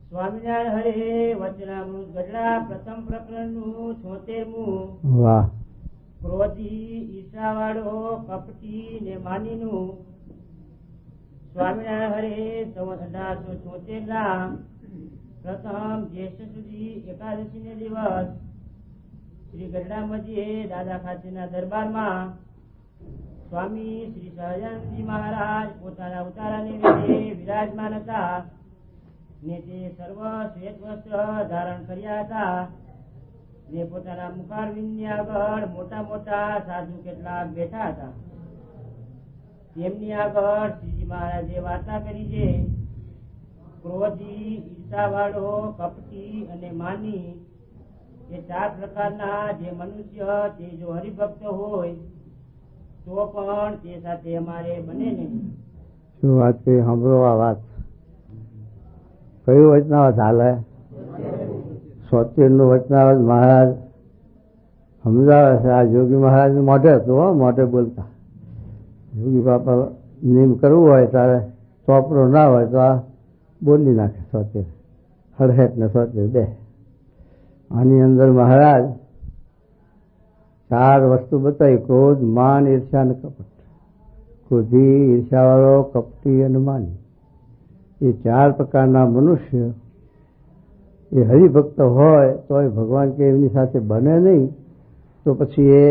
સ્વામિનારાયણ હરે વચનામૃત ગઢડા પ્રથમ પ્રકરણનું 76મું. વાહ. ક્રોધી, ઈર્ષાવાળો, કપટી ને માનીનું. સ્વામિનારાયણ હરે સંવત 1876 ના પ્રથમ જ્યેષ્ઠ સુધી એકાદશી ને દિવસ શ્રી ગઢડા મધ્યે દાદા ખાચરના દરબારમાં સ્વામી શ્રી સહજાનંદજી મહારાજ પોતાના ઉતારાને વેદે વિરાજમાન હતા ને તે સર્વ શ્વેત વસ્ત્ર ધારણ કર્યા હતા ને પોતાના મુખારવિંદની આગળ મોટા મોટા સાધુ કેટલાક બેઠા હતા. તેમની આગળ શ્રીજી મહારાજે વાર્તા કરી છે. ક્રોધી, ઈર્ષાવાળો, કપટી અને માની એ 4 પ્રકારના જે મનુષ્ય તે જો હરિભક્ત હોય તો પણ તે સાથે અમારે બને નહીં. શું વાત કરી? સાંભળો આ વાત. કયું વચનાવત હાલે? 76નું વચનાવત મહારાજ સમજાવે છે. આ જોગી મહારાજ મોઢે હતું, મોઢે બોલતા. જોગી બાપા નિયમ કરવું હોય ત્યારે ચોપડો ના હોય તો આ બોલી નાખે. 76 હળહેટ ને 76 બે. આની અંદર મહારાજ 4 વસ્તુ બતાવી: ક્રોધ, માન, ઈર્ષા અને કપટ. ક્રોધી, ઈર્ષાવાળો, કપટી અને માની એ 4 પ્રકારના મનુષ્ય એ હરિભક્ત હોય તો એ ભગવાન કે એમની સાથે બને નહીં, તો પછી એ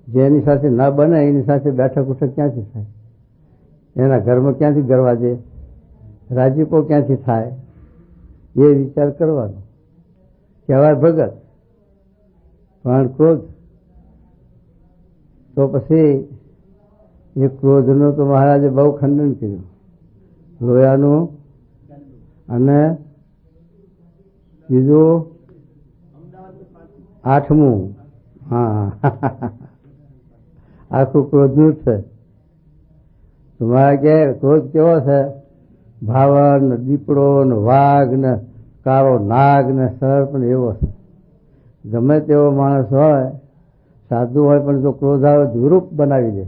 જેની સાથે ના બને એની સાથે બેઠક ઉઠક ક્યાંથી થાય? એના ઘરમાં ક્યાંથી ગરવા દે? રાજીપો ક્યાંથી થાય? એ વિચાર કરવાનો. કહેવાય ભગત પણ ક્રોધ. તો પછી એ ક્રોધનું તો મહારાજે બહુ ખંડન કર્યું. લોયાનું અને બીજું 8મું. હા, આખું ક્રોધનું છે. તમારે કે ક્રોધ કેવો છે? ભાવર ને દીપડો ને વાઘ ને કાળો નાગ ને સર્પ ને એવો છે. ગમે તેવો માણસ હોય, સાધુ હોય, પણ જો ક્રોધ આવે વિરૂપ બનાવી દે.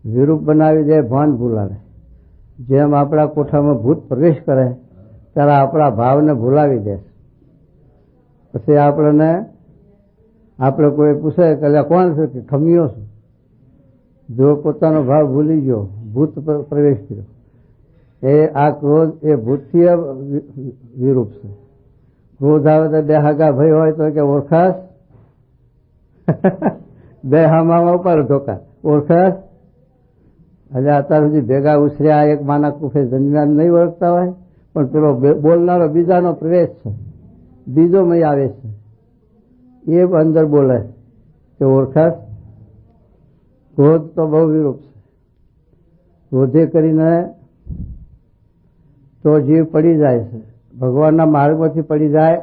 વિરૂપ બનાવી દે, ભાન ભૂલાવે. જેમ આપણા કોઠામાં ભૂત પ્રવેશ કરે ત્યારે આપણા ભાવને ભૂલાવી દે. પછી આપણે કોઈ પૂછે કે કોણ છે? કે ખમીયો છું. જો પોતાનો ભાવ ભૂલી ગયો, ભૂત પ્રવેશ કર્યો. એ આ ક્રોધ એ ભૂતથી વિરૂપ છે. ક્રોધ આવે તો 2 હાગા ભાઈ હોય તો કે ઓળખાશ? 2 હામામાં ઉપર ધોકા ઓળખાશ? એટલે અત્યાર સુધી ભેગા ઉછર્યા, એક માના કુફે જન્મ્યા, નહીં ઓળખતા હોય, પણ પેલો બોલનારો બીજાનો પ્રવેશ છે, બીજો મય આવે છે, એ અંદર બોલે કે ઓળખાશ? ક્રોધ તો બહુ વિરૂપ છે. ક્રોધે કરીને તો જીવ પડી જાય છે, ભગવાનના માર્ગમાંથી પડી જાય.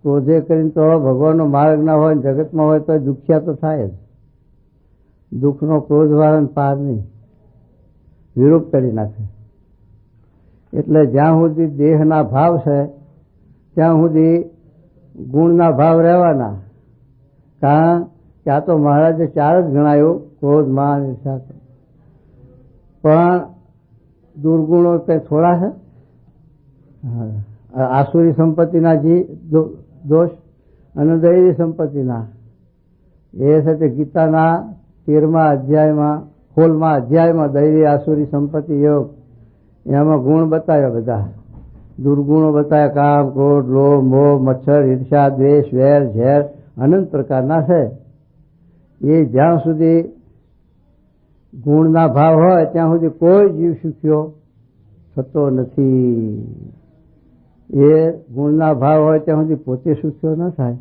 ક્રોધે કરીને તો ભગવાનનો માર્ગ ના હોય, જગતમાં હોય તો દુખ્યા તો થાય જ. દુઃખનો ક્રોધ વાળાને પાર નહીં, વિરૂપ કરી નાખે. એટલે જ્યાં સુધી દેહના ભાવ છે ત્યાં સુધી ગુણના ભાવ રહેવાના. કારણ કે આ તો મહારાજે 4 જ ગણાયું: ક્રોધ, માન, ઈર્ષા. પણ દુર્ગુણો કઈ થોડા છે? આસુરી સંપત્તિના દોષ અને દૈવી સંપત્તિના એ છે તે ગીતાના 13મા અધ્યાયમાં 16મા અધ્યાયમાં દૈવી આસુરી સંપત્તિ યોગ એમાં ગુણ બતાવ્યા. બધા દુર્ગુણો બતાવ્યા: કામ, ક્રોધ, લોભ, મોહ, મચ્છર, ઈર્ષા, દ્વેષ, વેર, ઝેર અનંત પ્રકારના છે. એ જ્યાં સુધી ગુણના ભાવ હોય ત્યાં સુધી કોઈ જીવ સુખ્યો થતો નથી. એ ગુણના ભાવ હોય ત્યાં સુધી પોતે સુખ્યો ન થાય,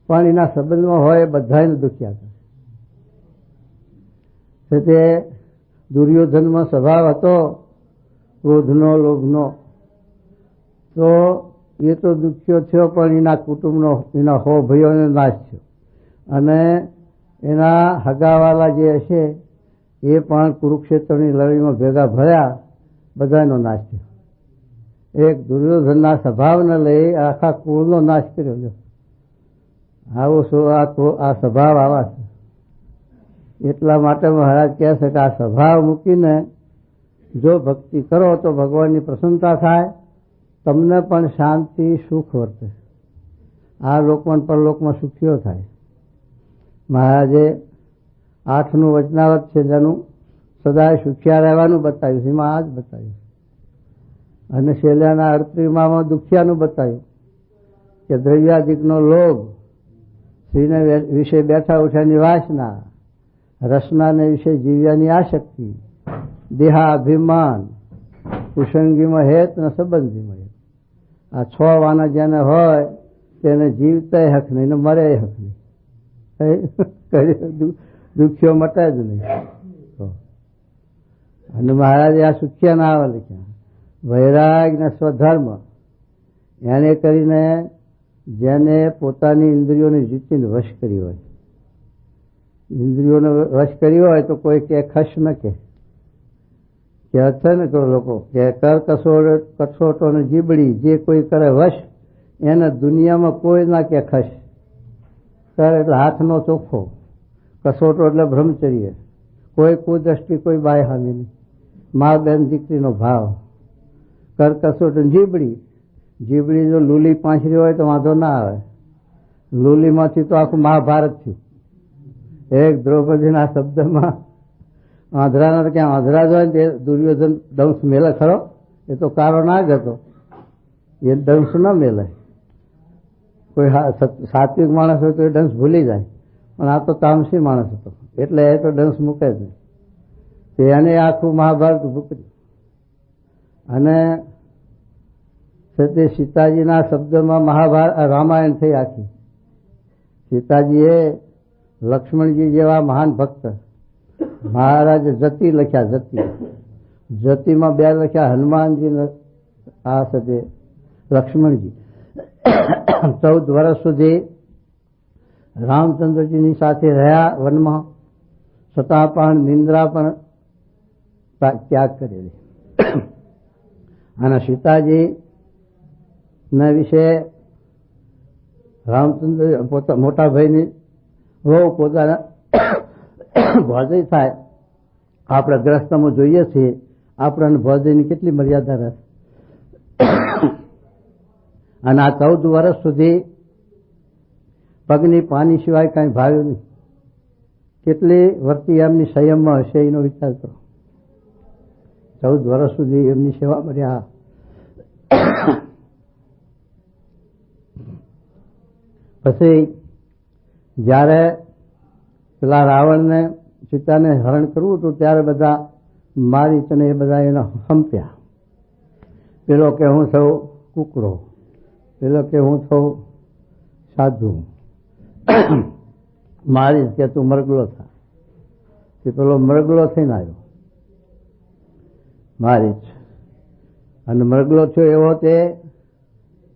પણ એના સંબંધમાં હોય બધાને દુખ્યા થાય. તે દુર્યોધનમાં સ્વભાવ હતો ક્રોધનો, લોભનો, તો એ તો દુખ્યો થયો, પણ એના કુટુંબનો, એના 100 ભાઈઓનો નાશ થયો. અને એના હગાવાલા જે હશે એ પણ કુરુક્ષેત્રની લડાઈમાં ભેગા ભર્યા, બધાનો નાશ થયો. એક દુર્યોધનના સ્વભાવને લઈ આખા કુળનો નાશ કર્યો. આવો આ સ્વભાવ આવા છે. એટલા માટે મહારાજ કહે છે કે આ સ્વભાવ મૂકીને જો ભક્તિ કરો તો ભગવાનની પ્રસન્નતા થાય, તમને પણ શાંતિ સુખ વર્તે, આ લોકમાં પરલોકમાં સુખીઓ થાય. મહારાજે 8નું વચનાવત છે જેનું સદાય સુખિયા રહેવાનું બતાવ્યું છે, એમાં આ જ બતાવ્યું. અને શેલ્યાના 38માં દુખિયાનું બતાવ્યું કે દ્રવ્યાદિકનો લોભ, સ્ત્રીને વિશે બેઠા ઉઠ્યાની વાસના, રસનાને વિશે જીવ્યાની આસક્તિ, દેહાભિમાન, કુસંગીમાં હેત ને સંબંધીમાં હેત, આ 6 વાના જેને હોય તેને જીવતાય હક નહીં ને મરે હક નહીં. દુખ્યો મટે જ નહીં. અને મહારાજે આ સુખ્યા ના આવે લખ્યા, વૈરાગ ને સ્વધર્મ, એને કરીને જેને પોતાની ઇન્દ્રિયોને જીતીને વશ કરી હોય, ઇન્દ્રિયોને વશ કરી હોય તો કોઈ કે ખશ ન કે છે ને લોકો કે કર કસોટો ને જીબડી, જે કોઈ કરે વશ એને દુનિયામાં કોઈ ના કે ખશ. કર એટલે હાથનો ચોખ્ખો, કસોટો એટલે બ્રહ્મચર્ય, કોઈ કુદ્રષ્ટિ, કોઈ બાય હામી નહીં, મા બેન દીકરીનો ભાવ. કર કસોટો જીબડી, જીબડી જો લૂલી પાંચરી હોય તો વાંધો ના આવે, લૂલીમાંથી તો આખું મહાભારત થયું. એક દ્રૌપદીના શબ્દમાં આંધળાના ક્યાં આંધળા જ હોય ને દુર્યોધન દંશ મેલે ખરો, એ તો કારો ના જ હતો, એ દંશ ના મેલે. કોઈ સાત્વિક માણસ હોય તો એ દંશ ભૂલી જાય, પણ આ તો તામસી માણસ હતો એટલે એ તો દંશ મૂકે જ નહીં. એને આખું મહાભારત ભૂક્યું. અને તે સીતાજીના શબ્દમાં રામાયણ થઈ આખી. સીતાજીએ લક્ષ્મણજી જેવા મહાન ભક્ત, મહારાજે જતી લખ્યા, જતીમાં 2 લખ્યા હનુમાનજી, આ સાથે લક્ષ્મણજી. 14 વર્ષ સુધી રામચંદ્રજીની સાથે રહ્યા વનમાં, છતાં પણ નિંદ્રા પણ ત્યાગ કરેલી. અને સીતાજી ના વિશે રામચંદ્ર મોટા ભાઈની બહુ પોતાના ભોજય થાય, આપણે ગ્રસ્તમાં જોઈએ છીએ, આપણને ભોજયની કેટલી મર્યાદા રહે. અને આ 14 વર્ષ સુધી પગની પાની સિવાય કાંઈ ભાવ્યું નહીં. કેટલી વર્તી એમની સંયમમાં હશે એનો વિચાર કરો. 14 વર્ષ સુધી એમની સેવા કર્યા. પછી જ્યારે પેલા રાવણને સીતાને હરણ કરવું હતું ત્યારે બધા મારીચને એ બધા એને સંપ્યા. પેલો કે હું થઉં કુકડો, પેલો કે હું થઉં સાધુ, મારીશ કે તું મરગલો થા. પેલો મરગલો થઈને આવ્યો મારીચ, અને મરગલો થયો એવો તે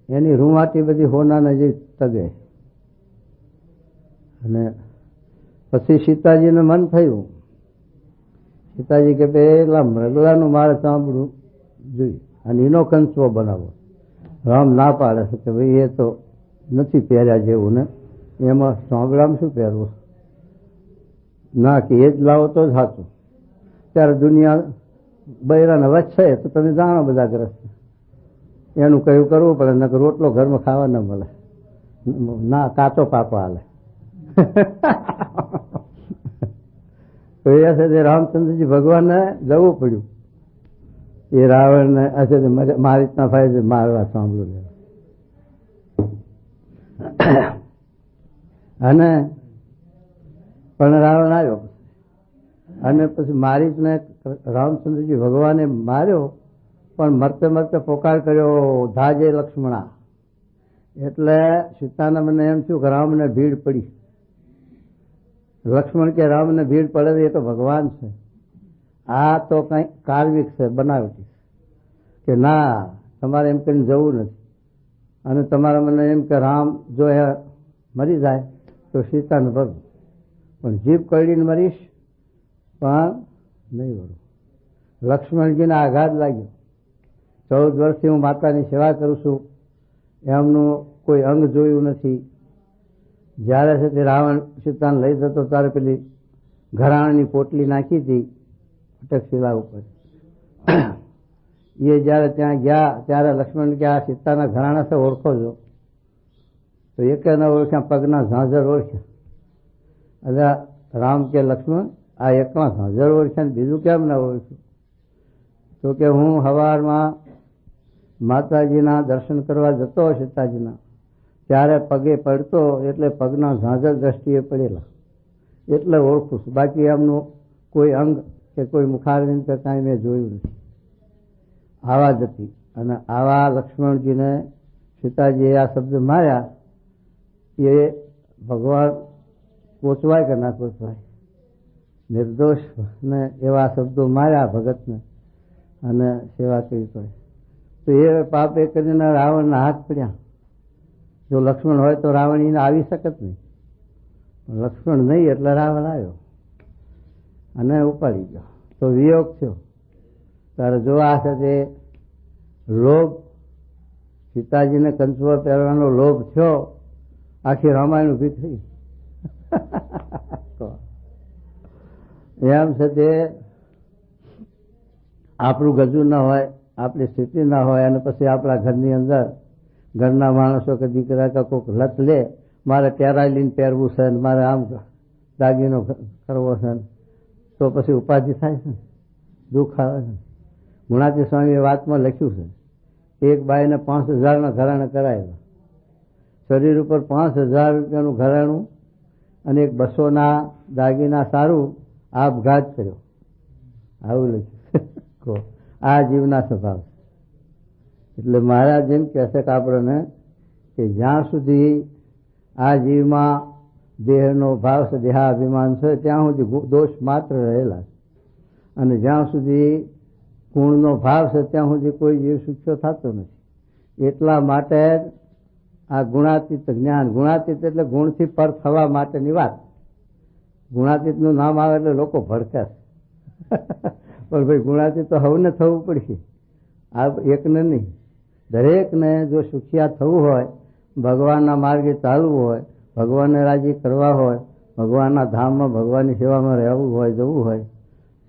એની રૂંવાટી બધી હોનાને જે તગે. અને પછી સીતાજીને મન થયું, સીતાજી કે પેલા મરગલાનું મારે સાંભળવું જોઈએ અને એનો કંચો બનાવો. રામ ના પાડે છે કે ભાઈ એ તો નથી પહેર્યા જેવું ને, એમાં સાંભળામાં શું પહેરવું, ના કે એ જ લાવો તો જ સાચું. ત્યારે દુનિયા બૈરાને વચ્ચે તો તમે જાણો બધા ગ્રસ્ત, એનું કયું કરવું પડે, નકર રોટલો ઘરમાં ખાવા ન મળે, ના કાચો પાકો હાલે. તો એ હશે રામચંદ્રજી ભગવાનને જવું પડ્યું. એ રાવણને હશે મારી રીતના ફાયદે મારવા સાંભળું. અને પણ રાવણ આવ્યો અને પછી મારીને રામચંદ્રજી ભગવાને માર્યો, પણ મરતે મરતે પોકાર કર્યો, ધાજે લક્ષ્મણા. એટલે સીતાના મને એમ થયું કે રામને ભીડ પડી. લક્ષ્મણ કે રામને ભીડ પડે એ તો ભગવાન છે, આ તો કઈ કાલ્વિક છે, બનાવટી, કે ના તમારે એમ કરીને જવું નથી. અને તમારે મને એમ કે રામ જો એ મરી જાય તો સીતાને ભરું, પણ જીભ કરડીને મરીશ પણ નહીં ભરું. લક્ષ્મણજીને આઘાત લાગ્યો. 14 વર્ષથી હું માતાની સેવા કરું છું, એમનું કોઈ અંગ જોયું નથી. જ્યારે છે તે રાવણ સીતાને લઈ જતો ત્યારે પેલી ઘરાણાની પોટલી નાખી હતી તક્ષશિલા ઉપર, એ જયારે ત્યાં ગયા ત્યારે લક્ષ્મણ કે આ સીતાના ઘરાણા છે ઓળખો છો? તો એકે ન ઓળખ્યા, પગના ઝાંઝર ઓળખ્યા. એટલે રામ કે લક્ષ્મણ આ એકમાં ઝાંઝર ઓળખ્યા ને બીજું કેમ ના ઓળખ્યું? તો કે હું સવારમાં માતાજીના દર્શન કરવા જતો સીતાજીના, ત્યારે પગે પડતો એટલે પગના ઝાંઝર દ્રષ્ટિએ પડેલા એટલે ઓળખું છું, બાકી એમનું કોઈ અંગ કે કોઈ મુખારવિંદ કે કાંઈ મેં જોયું નથી. આવા જ હતી. અને આવા લક્ષ્મણજીને સીતાજીએ આ શબ્દ માર્યા એ ભગવાન કોચવાય કે ના કોચવાય? નિર્દોષ ને એવા શબ્દો માર્યા ભગતને અને સેવા કરી તો એ પાપે કરીને રાવણના હાથ પડ્યા. જો લક્ષ્મણ હોય તો રાવણ એને આવી શકત નહીં, લક્ષ્મણ નહીં એટલે રાવણ આવ્યો અને ઉપાડી ગયો. તો વિયોગ થયો. ત્યારે જો આ છે તે લોભ, સીતાજીને કંચુઓ પહેરવાનો લોભ થયો, આખી રામાયણ ઉભી થઈ. એમ છે તે આપણું ગજુ ના હોય, આપણી સ્થિતિ ના હોય અને પછી આપણા ઘરની અંદર ઘરના માણસો કે દીકરા કે કોઈક લત લે, મારે ટેરાલીને પહેરવું છે ને મારે આમ દાગીનો કરવો છે, તો પછી ઉપાધિ થાય છે, દુઃખ આવે છે. ગુણાતી સ્વામીએ વાતમાં લખ્યું છે, એક બાઈને 5,000ના ઘરાણા કરાયેલા, શરીર ઉપર 5,000 રૂપિયાનું ઘરાણું અને એક 200ના દાગીના સારું આપઘાત કર્યો. આવું લખ્યું. આ જીવના સ્વભાવ. એટલે મહારાજ એમ કહે છે કે આપણને કે જ્યાં સુધી આ જીવમાં દેહનો ભાવ છે, દેહાભિમાન છે, ત્યાં સુધી દોષ માત્ર રહેલા છે. અને જ્યાં સુધી ગુણનો ભાવ છે ત્યાં સુધી કોઈ જીવ સુખ્યો થતો નથી. એટલા માટે આ ગુણાતીત જ્ઞાન, ગુણાતીત એટલે ગુણથી પર થવા માટેની વાત. ગુણાતીતનું નામ આવે એટલે લોકો ભડકે પણ ભાઈ ગુણાતીત તો હવને થવું પડશે, આ એકને નહીં. દરેકને જો સુખિયા થવું હોય, ભગવાનના માર્ગે ચાલવું હોય, ભગવાનને રાજી કરવા હોય, ભગવાનના ધામમાં ભગવાનની સેવામાં રહેવું હોય, જવું હોય,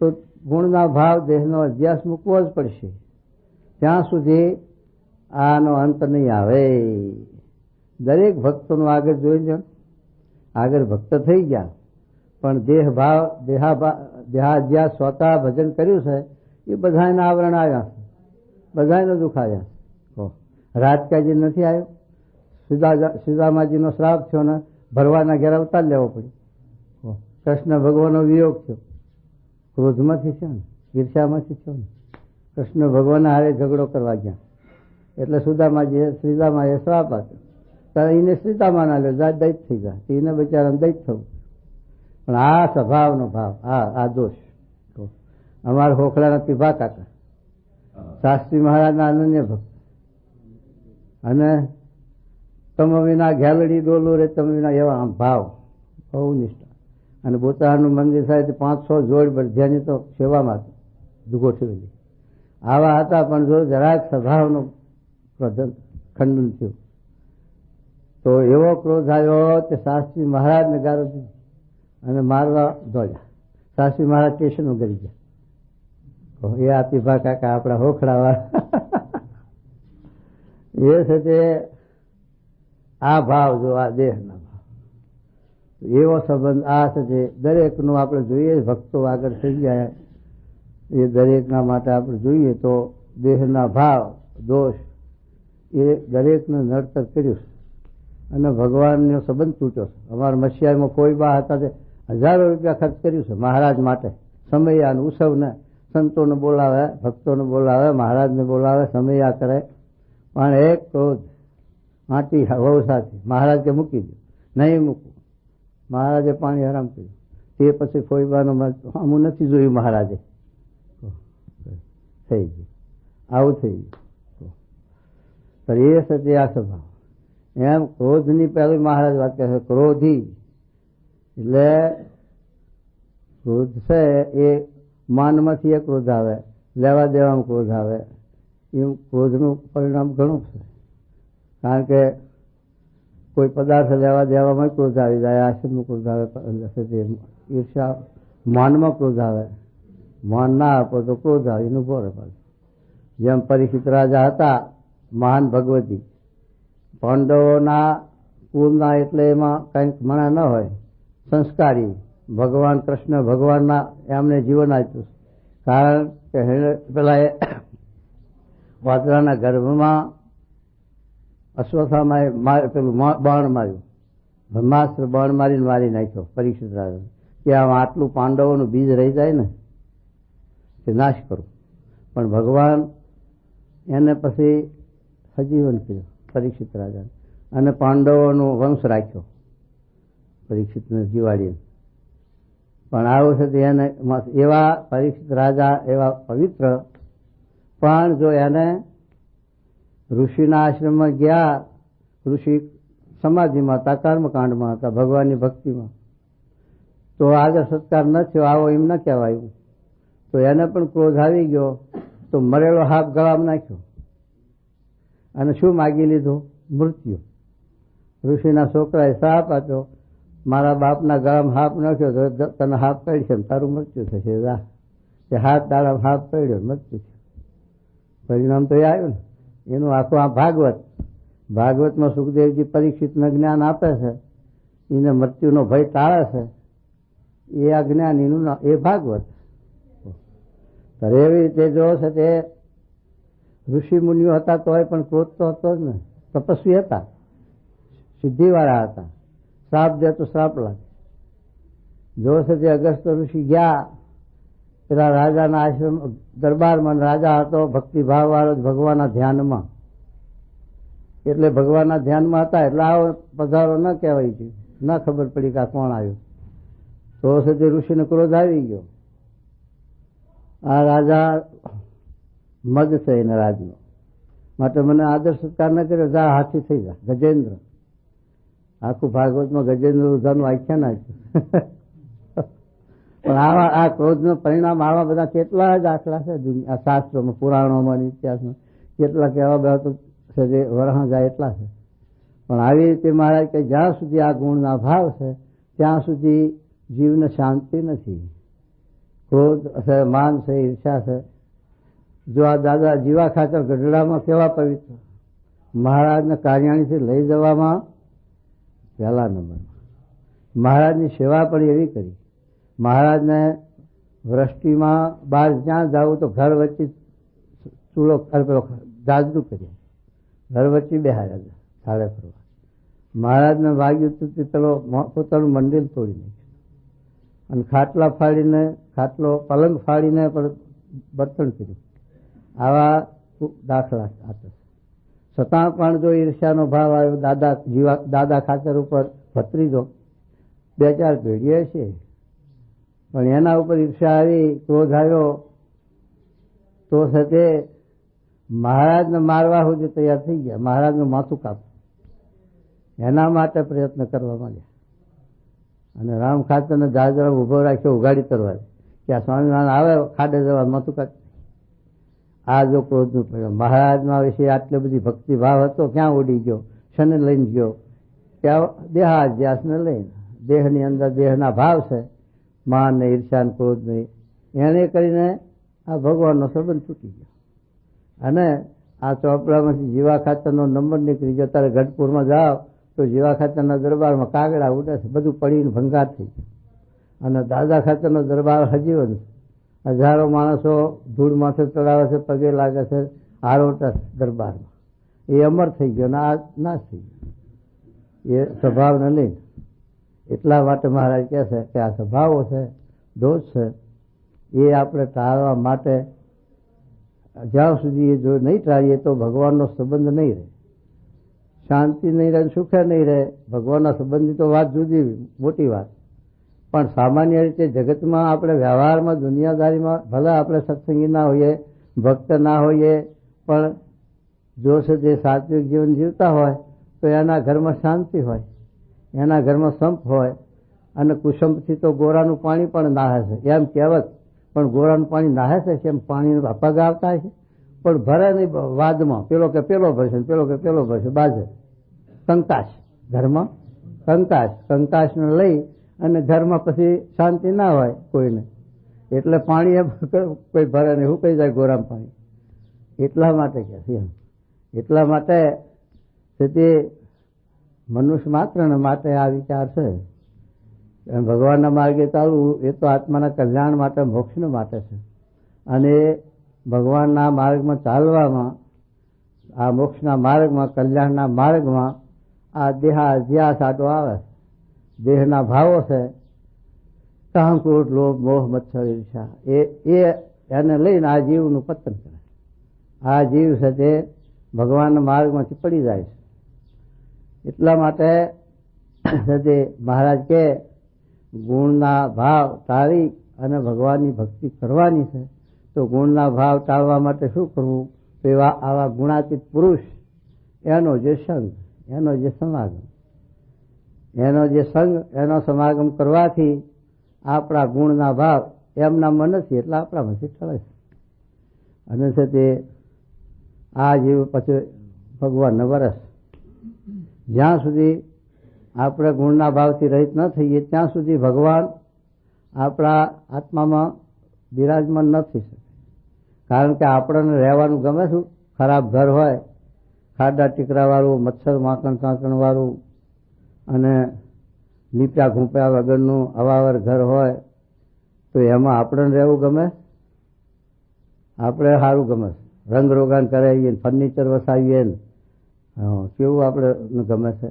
તો ગુણના ભાવ દેહનો અભ્યાસ મૂકવો જ પડશે. ત્યાં સુધી આનો અંત નહીં આવે. દરેક ભક્તોનું આગળ જોઈ લો, આગળ ભક્ત થઈ ગયા પણ દેહ ભાવ દેહાધ્યાસ સ્વતા ભજન કર્યું છે એ બધાના આવરણ આવ્યા છે, બધાને દુઃખ આવ્યા. રાજકાજી નથી આવ્યો, સુદામાજીનો શ્રાપ થયો ને ભરવાના ઘેર અવતાર લેવો પડ્યો. કૃષ્ણ ભગવાનનો વિયોગ થયો, ક્રોધમાંથી થયો ને, ઈર્ષામાંથી થયો ને. કૃષ્ણ ભગવાનના હારે ઝઘડો કરવા ગયા એટલે શ્રીદામાએ શ્રાપ આપ્યો. ત્યારે એને શ્રીદામાના લે દૈત થઈ ગયા, એને બિચારાને દૈત થવું. પણ આ સ્વભાવનો ભાવ, આ દોષ. અમારા હોખલાના પીભા કાકા શાસ્ત્રી મહારાજના અનન્ય ભક્ત, અને તમે વિના ઘેલડી ડોલું રે, તમે વિના એવા આમ ભાવ, બહુ નિષ્ઠા. અને બોતાહારનું મંદિર થાય 500 જોડ બધાની તો સેવામાં ગોઠવેલી. આવા હતા પણ જો જરાક સ્વભાવનું ખંડન થયું તો એવો ક્રોધ આવ્યો કે શાસ્ત્રી મહારાજને ગારો દીધી અને મારવા દોડ્યા. શાસ્ત્રી મહારાજ સ્ટેશનો કરી ગયા. એ આ પીભા કાકા આપણા હોખડાવાળા એ છે તે આ ભાવ, જો આ દેહના ભાવ, એવો સંબંધ આ છે તે દરેકનું આપણે જોઈએ. ભક્તો આગળ થઈ ગયા એ દરેકના માટે આપણે જોઈએ તો દેહના ભાવ, દોષ એ દરેકને નડતર કર્યું છે અને ભગવાનનો સંબંધ તૂટ્યો છે. અમારા મસીહામાં કોઈ બા હતા તે હજારો રૂપિયા ખર્ચ કર્યું છે મહારાજ માટે. સમયા ઉત્સવને સંતોને બોલાવે, ભક્તોને બોલાવે, મહારાજને બોલાવે, સમયા કરે, પણ એક ક્રોધ આંટી વહુ સાથે મહારાજ કે મૂકી દો, નહીં મૂકવું. મહારાજે પાણી હરામ કર્યું. તે પછી ફોઈબાનો હું નથી જોયું મહારાજે, થઈ ગયું આવું થઈ ગયું. એ છે આ સ્વભાવ. એમ ક્રોધની પહેલી મહારાજ વાત કહે છે, ક્રોધી એટલે ક્રોધ છે એ માનમાંથી એ ક્રોધ આવે, લેવા દેવામાં ક્રોધ આવે. એમ ક્રોધનું પરિણામ ઘણું છે. કારણ કે કોઈ પદાર્થ લેવા દેવામાં ક્રોધ આવી જાય, આશ્રમમાં ક્રોધ આવે, ઈર્ષા માનમાં ક્રોધ આવે, માન ના આપો તો ક્રોધ આવે, એનું ભોરે પાડે. જેમ પરીક્ષિત રાજા હતા મહાન ભગવતી, પાંડવોના કુળના એટલે એમાં કંઈક મણા ન હોય, સંસ્કારી ભગવાન કૃષ્ણ ભગવાનના એમને જીવન આપ્યું. કારણ કે પેલા એ વાદળાના ગર્ભમાં અશ્વત્થામાએ પેલું બાણ માર્યું, બ્રહ્માસ્ત્ર બાણ મારીને મારી નાખ્યો પરીક્ષિત રાજા, કે આમ આટલું પાંડવોનું બીજ રહી જાય ને તે નાશ કરું. પણ ભગવાન એને પછી સજીવન કર્યું પરીક્ષિત રાજા, અને પાંડવોનો વંશ રાખ્યો પરીક્ષિતને જીવાડીને. પણ આવું છે એને એવા પરીક્ષિત રાજા એવા પવિત્ર, પણ જો એને ઋષિના આશ્રમમાં ગયા, ઋષિ સમાધિમાં હતા, કર્મકાંડમાં હતા, ભગવાનની ભક્તિમાં, તો આદર સત્કાર ન થયો, આવો એમ ન કહેવાયું, તો એને પણ ક્રોધ આવી ગયો, તો મરેલો હાથ ગળામાં નાખ્યો અને શું માગી લીધું? મૃત્યુ. ઋષિના છોકરાએ શાપ આપ્યો, મારા બાપના ગળામાં હાથ નાખ્યો તો તને હાથ પડશે ને તારું મૃત્યુ થશે. તે હાથ દાડામાં હાથ પડ્યો, મૃત્યુ થયું. પરિણામ તો એ આવ્યું ને. એનું આખું આ ભાગવતમાં સુખદેવજી પરીક્ષિતને જ્ઞાન આપે છે, એને મૃત્યુનો ભય ટાળે છે, એ આ જ્ઞાન એનું એ ભાગવત. એવી રીતે જો છે તે ઋષિ મુનિઓ હતા તોય પણ ક્રોધ તો હતો જ ને, તપસ્વી હતા, સિદ્ધિવાળા હતા, શ્રાપ દે તો શ્રાપ લાગે. જો છે તે અગસ્ત્ય ઋષિ ગયા પેલા રાજાના આશ્રમ દરબારમાં, રાજા હતો ભક્તિભાવ વાળો ભગવાનના ધ્યાનમાં, એટલે ભગવાનના ધ્યાનમાં હતા, એટલે આવો પધારો ન કહેવાય છે, ન ખબર પડી કે આ કોણ આવ્યું. તો છે તે ઋષિને ક્રોધ આવી ગયો. આ રાજા મદ છે એના રાજનો, માટે મને આદર સત્કાર ન કર્યો, જા હાથી થઈ જા. ગજેન્દ્ર, આખું ભાગવતમાં ગજેન્દ્ર રુધાનું આખ્યાન આપ્યું. પણ આ ક્રોધનું પરિણામ આવા બધા કેટલા જ આંકડા છે આ શાસ્ત્રોમાં, પુરાણોમાં, ઇતિહાસમાં કેટલાક એવા બધા તો છે જે વરહા જાય એટલા છે. પણ આવી રીતે મહારાજ કે જ્યાં સુધી આ ગુણના ભાવ છે ત્યાં સુધી જીવને શાંતિ નથી. ક્રોધ છે, માન છે, ઈર્ષા છે. જો આ દાદા જીવા ખાચર ગઢડામાં કેવા પવિત્ર, મહારાજને કાર્યાણીથી લઈ જવામાં પહેલા નંબરમાં. મહારાજની સેવા પણ એવી કરી. મહારાજને વૃષ્ટિમાં બહાર જ્યાં જવું તો ઘર વચ્ચે ચૂલો પેલો જાજડું કર્યા, ઘર વચ્ચે બેહાડ્યા થાળે ફરવા. મહારાજને વાગ્યું હતું તે પેલો પોતાનું મંદિર તોડી નાખ્યું, અને ખાટલા ફાડીને પલંગ ફાડીને પણ બર્તન કર્યું. આવા દાખલા આપે. છતાં પણ જો ઈર્ષ્યાનો ભાવ આવ્યો, દાદા ખાચર ઉપર ભત્રીજો 2-4 પેઢીએ છે, પણ એના ઉપર ઈર્ષ્યા આવી, ક્રોધ આવ્યો, તો છે તે મહારાજને મારવા સુધી તૈયાર થઈ ગયા, મહારાજનું માથું કાપવું, એના માટે પ્રયત્ન કરવા માંડ્યા. અને રામ ખાચરને જાજરા ઉભો રાખ્યો ઉઘાડી કરવા, કે આ સ્વામિનારાયણ આવે ખાડે જવા માથું કાઢ. આ જો ક્રોધનું પરિણામ. મહારાજના વિશે આટલી બધી ભક્તિભાવ હતો, ક્યાં ઉડી ગયો? શને લઈને ગયો? ત્યાં દેહાધ્યાસને લઈને, દેહની અંદર દેહના ભાવ છે, માન ને ઈર્ષા ને ક્રોધ નહીં, એને કરીને આ ભગવાનનો સંબંધ તૂટી ગયો. અને આ ચોપડામાંથી જીવા ખાચરનો નંબર નીકળી ગયો. ત્યારે ગઢપુરમાં જાઓ તો જીવા ખાચરના દરબારમાં કાગડા ઉડે છે, બધું પડીને ભંગાર થઈ ગયું. અને દાદા ખાચરનો દરબાર હજીવન, હજારો માણસો ધૂળ માથે ચડાવે છે, પગે લાગે છે, આરોટા દરબારમાં. એ અમર થઈ ગયો ને આ નાશ થઈ ગયો એ સ્વભાવને લઈને. એટલા માટે મહારાજ કહે છે કે આ સ્વભાવો છે, દોષ છે, એ આપણે ટાળવા માટે જ્યાં સુધી એ જો નહીં ટાળીએ તો ભગવાનનો સંબંધ નહીં રહે, શાંતિ નહીં રહે, સુખે નહીં રહે. ભગવાનના સંબંધની તો વાત જુદી, મોટી વાત. પણ સામાન્ય રીતે જગતમાં આપણે વ્યવહારમાં, દુનિયાદારીમાં ભલે આપણે સત્સંગી ના હોઈએ, ભક્ત ના હોઈએ, પણ જો છે જે સાત્વિક જીવન જીવતા હોય તો એના ઘરમાં શાંતિ હોય, એના ઘરમાં સંપ હોય. અને કુસંપથી તો ગોરાનું પાણી પણ નાહે છે, એમ કહેવત. પણ ગોરાનું પાણી નાહે છે કેમ? પાણી પગ આવતા છે, પણ ભરે નહીં વાદમાં. પેલો કે પેલો ભરશે, પેલો કે પેલો ભરશે, બાજે કંકાશ ઘરમાં, કંકાશને લઈ અને ઘરમાં પછી શાંતિ ના હોય કોઈને, એટલે પાણી કોઈ ભરે નહીં, હુકાઈ જાય ગોરામ પાણી. એટલા માટે કે છે એટલા માટે તે મનુષ્ય માત્રને માટે આ વિચાર છે. ભગવાનના માર્ગે ચાલવું એ તો આત્માના કલ્યાણ માટે, મોક્ષને માટે છે. અને ભગવાનના માર્ગમાં ચાલવામાં, આ મોક્ષના માર્ગમાં, કલ્યાણના માર્ગમાં આ દેહાધ્યાસ આટો આવે. દેહના ભાવો છે કામ, ક્રોધ, લોભ, મોહ, મત્સર, ઈર્ષા, એને લઈને આ જીવનું પતન કરે. આ જીવ છે તે ભગવાનના માર્ગમાંથી પડી જાય છે. એટલા માટે તે મહારાજ કે ગુણના ભાવ ટાળી અને ભગવાનની ભક્તિ કરવાની છે. તો ગુણના ભાવ ટાળવા માટે શું કરવું? એવા આવા ગુણાતીત પુરુષ, એનો જે સંગ, એનો જે સમાગમ, એનો સમાગમ કરવાથી આપણા ગુણના ભાવ એમનામાં નથી, એટલે આપણામાંથી ટળે છે. અને છે તે આ જીવ પછી ભગવાનને વરસ. જ્યાં સુધી આપણે ગુણના ભાવથી રહિત ન થઈએ ત્યાં સુધી ભગવાન આપણા આત્મામાં બિરાજમાન ન થઈ શકે. કારણ કે આપણને રહેવાનું ગમે શું? ખરાબ ઘર હોય, ખાડા ટીકરાવાળું, મચ્છર માખણ કાંકણવાળું અને લીપ્યા ઘૂંપ્યા વગરનું અવાવર ઘર હોય તો એમાં આપણને રહેવું ગમે? આપણે સારું ગમે, રંગ રોગાન કરાવીએ, ફર્નિચર વસાવીએ, કેવું આપણે ગમે છે.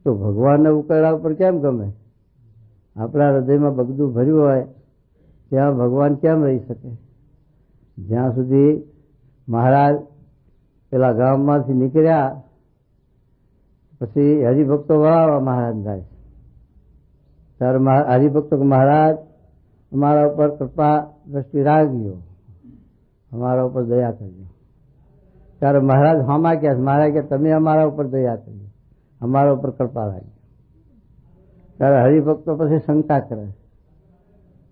તો ભગવાનને ઉકેલા ઉપર કેમ ગમે? આપણા હૃદયમાં બગડું ભર્યું હોય ત્યાં ભગવાન કેમ રહી શકે? જ્યાં સુધી મહારાજ પેલા ગામમાંથી નીકળ્યા પછી હરિભક્તો વળાવવા મહારાજ જાય. ત્યારે હરિભક્તો મહારાજ અમારા ઉપર કૃપા દ્રષ્ટિ રાખજો, અમારા ઉપર દયા કરજો. ત્યારે મહારાજ હામાં કહે, મહારાજ કે તમે અમારા ઉપર દયા કરજો, અમારા ઉપર કૃપા રાખજો. ત્યારે હરિભક્તો પછી શંકા કરે.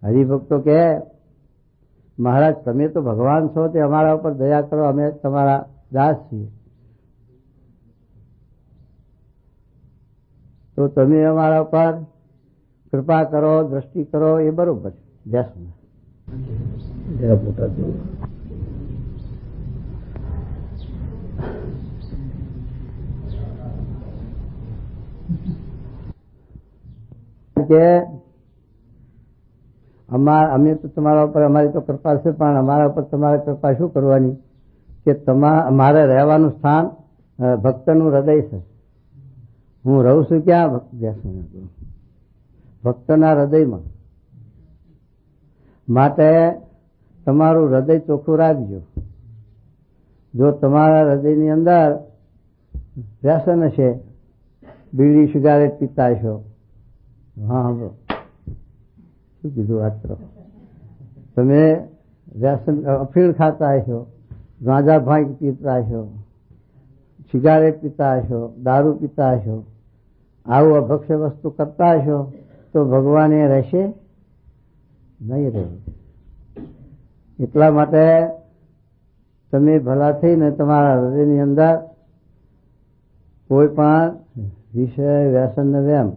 હરિભક્તો કે મહારાજ તમે તો ભગવાન છો, તે અમારા ઉપર દયા કરો, અમે તમારા દાસ છીએ, તો તમે અમારા ઉપર કૃપા કરો, દ્રષ્ટિ કરો, એ બરોબર છે. જરા મોટા કે અમે તો તમારા ઉપર, અમારી તો કૃપા છે, પણ અમારા ઉપર તમારે કૃપા શું કરવાની કે અમારે રહેવાનું સ્થાન ભક્તનું હૃદય છે. હું રહું છું ક્યાં? ભક્તના હૃદયમાં. માટે તમારું હૃદય ચોખ્ખું રાખજો. જો તમારા હૃદયની અંદર વ્યસન હશે, બીડી સિગારેટ પીતા હશો, હા શું કીધું વાત કરો, તમે વ્યસન અફીણ ખાતા હશો, ગાંજા ભાંગ પીતા હશો, સિગારેટ પીતા હશો, દારૂ પીતા હશો, આવું અભક્ષ્ય વસ્તુ કરતા હશો, તો ભગવાન એ રહેશે નહીં રહે. એટલા માટે તમે ભલા થઈને તમારા હૃદયની અંદર કોઈ પણ વિષય, વ્યસન ને વેમ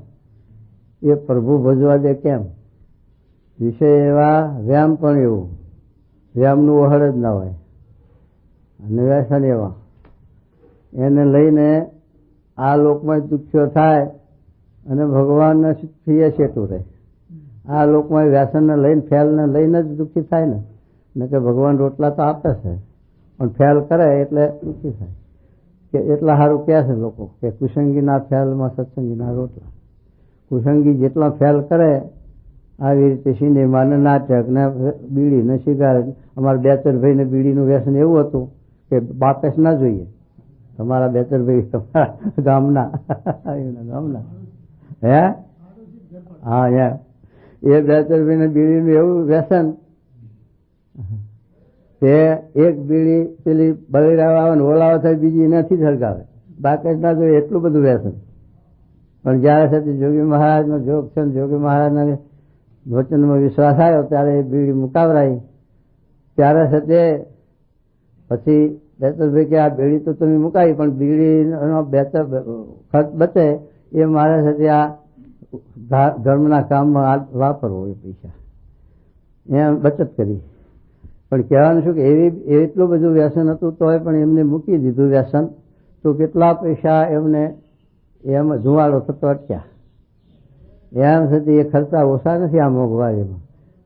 એ પ્રભુ ભજવા દે. કેમ? વિષય એવા, વ્યામ પણ એવું, વ્યામનું ઓહળ જ ના હોય, અને વ્યસન એવા, એને લઈને આ લોકમાં દુખ્યો થાય અને ભગવાનને થઈએ છેટું રહે. આ લોકમાં વ્યસનને લઈને, ફેલને લઈને જ દુઃખી થાય ને કે ભગવાન રોટલા તો આપે છે પણ ફેલ કરે એટલે દુઃખી થાય. કે એટલા સારું કહે છે લોકો કે કુસંગીના ફેલમાં સત્સંગીના રોટલા. કુસંગી જેટલા ફેલ કરે આવી રીતે સિનેમા ને નાટક ને બીડી ને સિગારેટ. અમારા બેચરભાઈને બીડીનું વ્યસન એવું હતું કે બાકસ ના જોઈએ. તમારા બેચરભાઈ તમારા ગામના હે હા એ બેચરભાઈને બીડીનું એવું વ્યસન તે એક બીડી પેલી બળીરાવ આવે ને ઓલાવા થાય, બીજી નથી સળગાવે, બાકસ ના જોઈએ, એટલું બધું વ્યસન. પણ જયારે સાથે જોગી મહારાજનો જોગ છે, જોગી મહારાજના વચનમાં વિશ્વાસ આવ્યો ત્યારે એ બીડી મુકાવરાઈ. ત્યારે સાથે પછી બેચરભાઈ કે આ બીડી તો તમે મુકાવી, પણ બીડીનો ખર્ચ બચે એ મારા સાથે આ ધર્મના કામમાં વાપરવો, એ પૈસા એમ બચત કરી. પણ કહેવાનું શું કે એટલું બધું વ્યસન હતું તોય પણ એમને મૂકી દીધું વ્યસન, તો કેટલા પૈસા એમને એમ ધુવાડો થતો અટક્યા. એમ છતાં એ ખર્ચા ઓછા નથી આ મોંઘવારીમાં.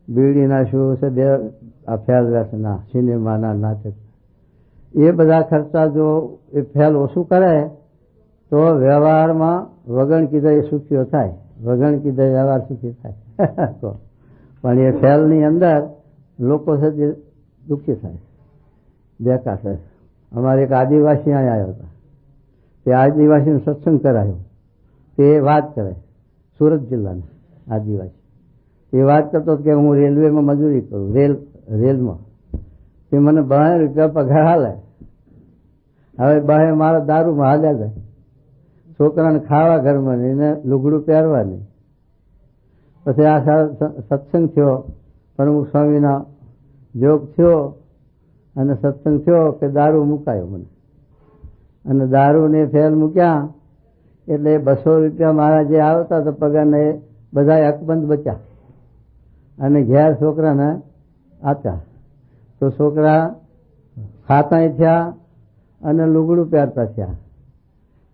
બીડીના શું છે, બે આ ફેલ વ્યસનના, સિનેમાના, નાટક, એ બધા ખર્ચા જો એ ફેલ ઓછું કરે તો વ્યવહારમાં વગણ કીધે એ સુખીઓ થાય, વગણ કીધે વ્યવહાર સુખી થાય. પણ એ ફેલની અંદર લોકો છે તે દુઃખી થાય, બેકાર થાય. અમારે એક આદિવાસી અહીંયા આવ્યા હતા, તે આદિવાસીનો સત્સંગ કરાયો. તે વાત કરે, સુરત જિલ્લાના આદિવાસી. એ વાત કરતો કે હું રેલવેમાં મજૂરી કરું, રેલમાં. તે મને 12 રૂપિયા પગાર હાલે. હવે બહાર મારા દારૂમાં હાલ્યા જાય, છોકરાને ખાવા ઘરમાં નહીં ને લુગડું પહેરવા નહીં. પછી આ સત્સંગ થયો, પ્રમુખ સ્વામીના જોગ થયો અને સત્સંગ થયો કે દારૂ મુકાયો મને. અને દારૂને ફેલ મૂક્યા એટલે 200 રૂપિયા મારા જે આવતા હતા પગારને એ બધા અકબંધ બચ્યા અને ઘેર છોકરાને આપ્યા. તો છોકરા ખાતાય થયા અને લુગડું પહેરતા થયા.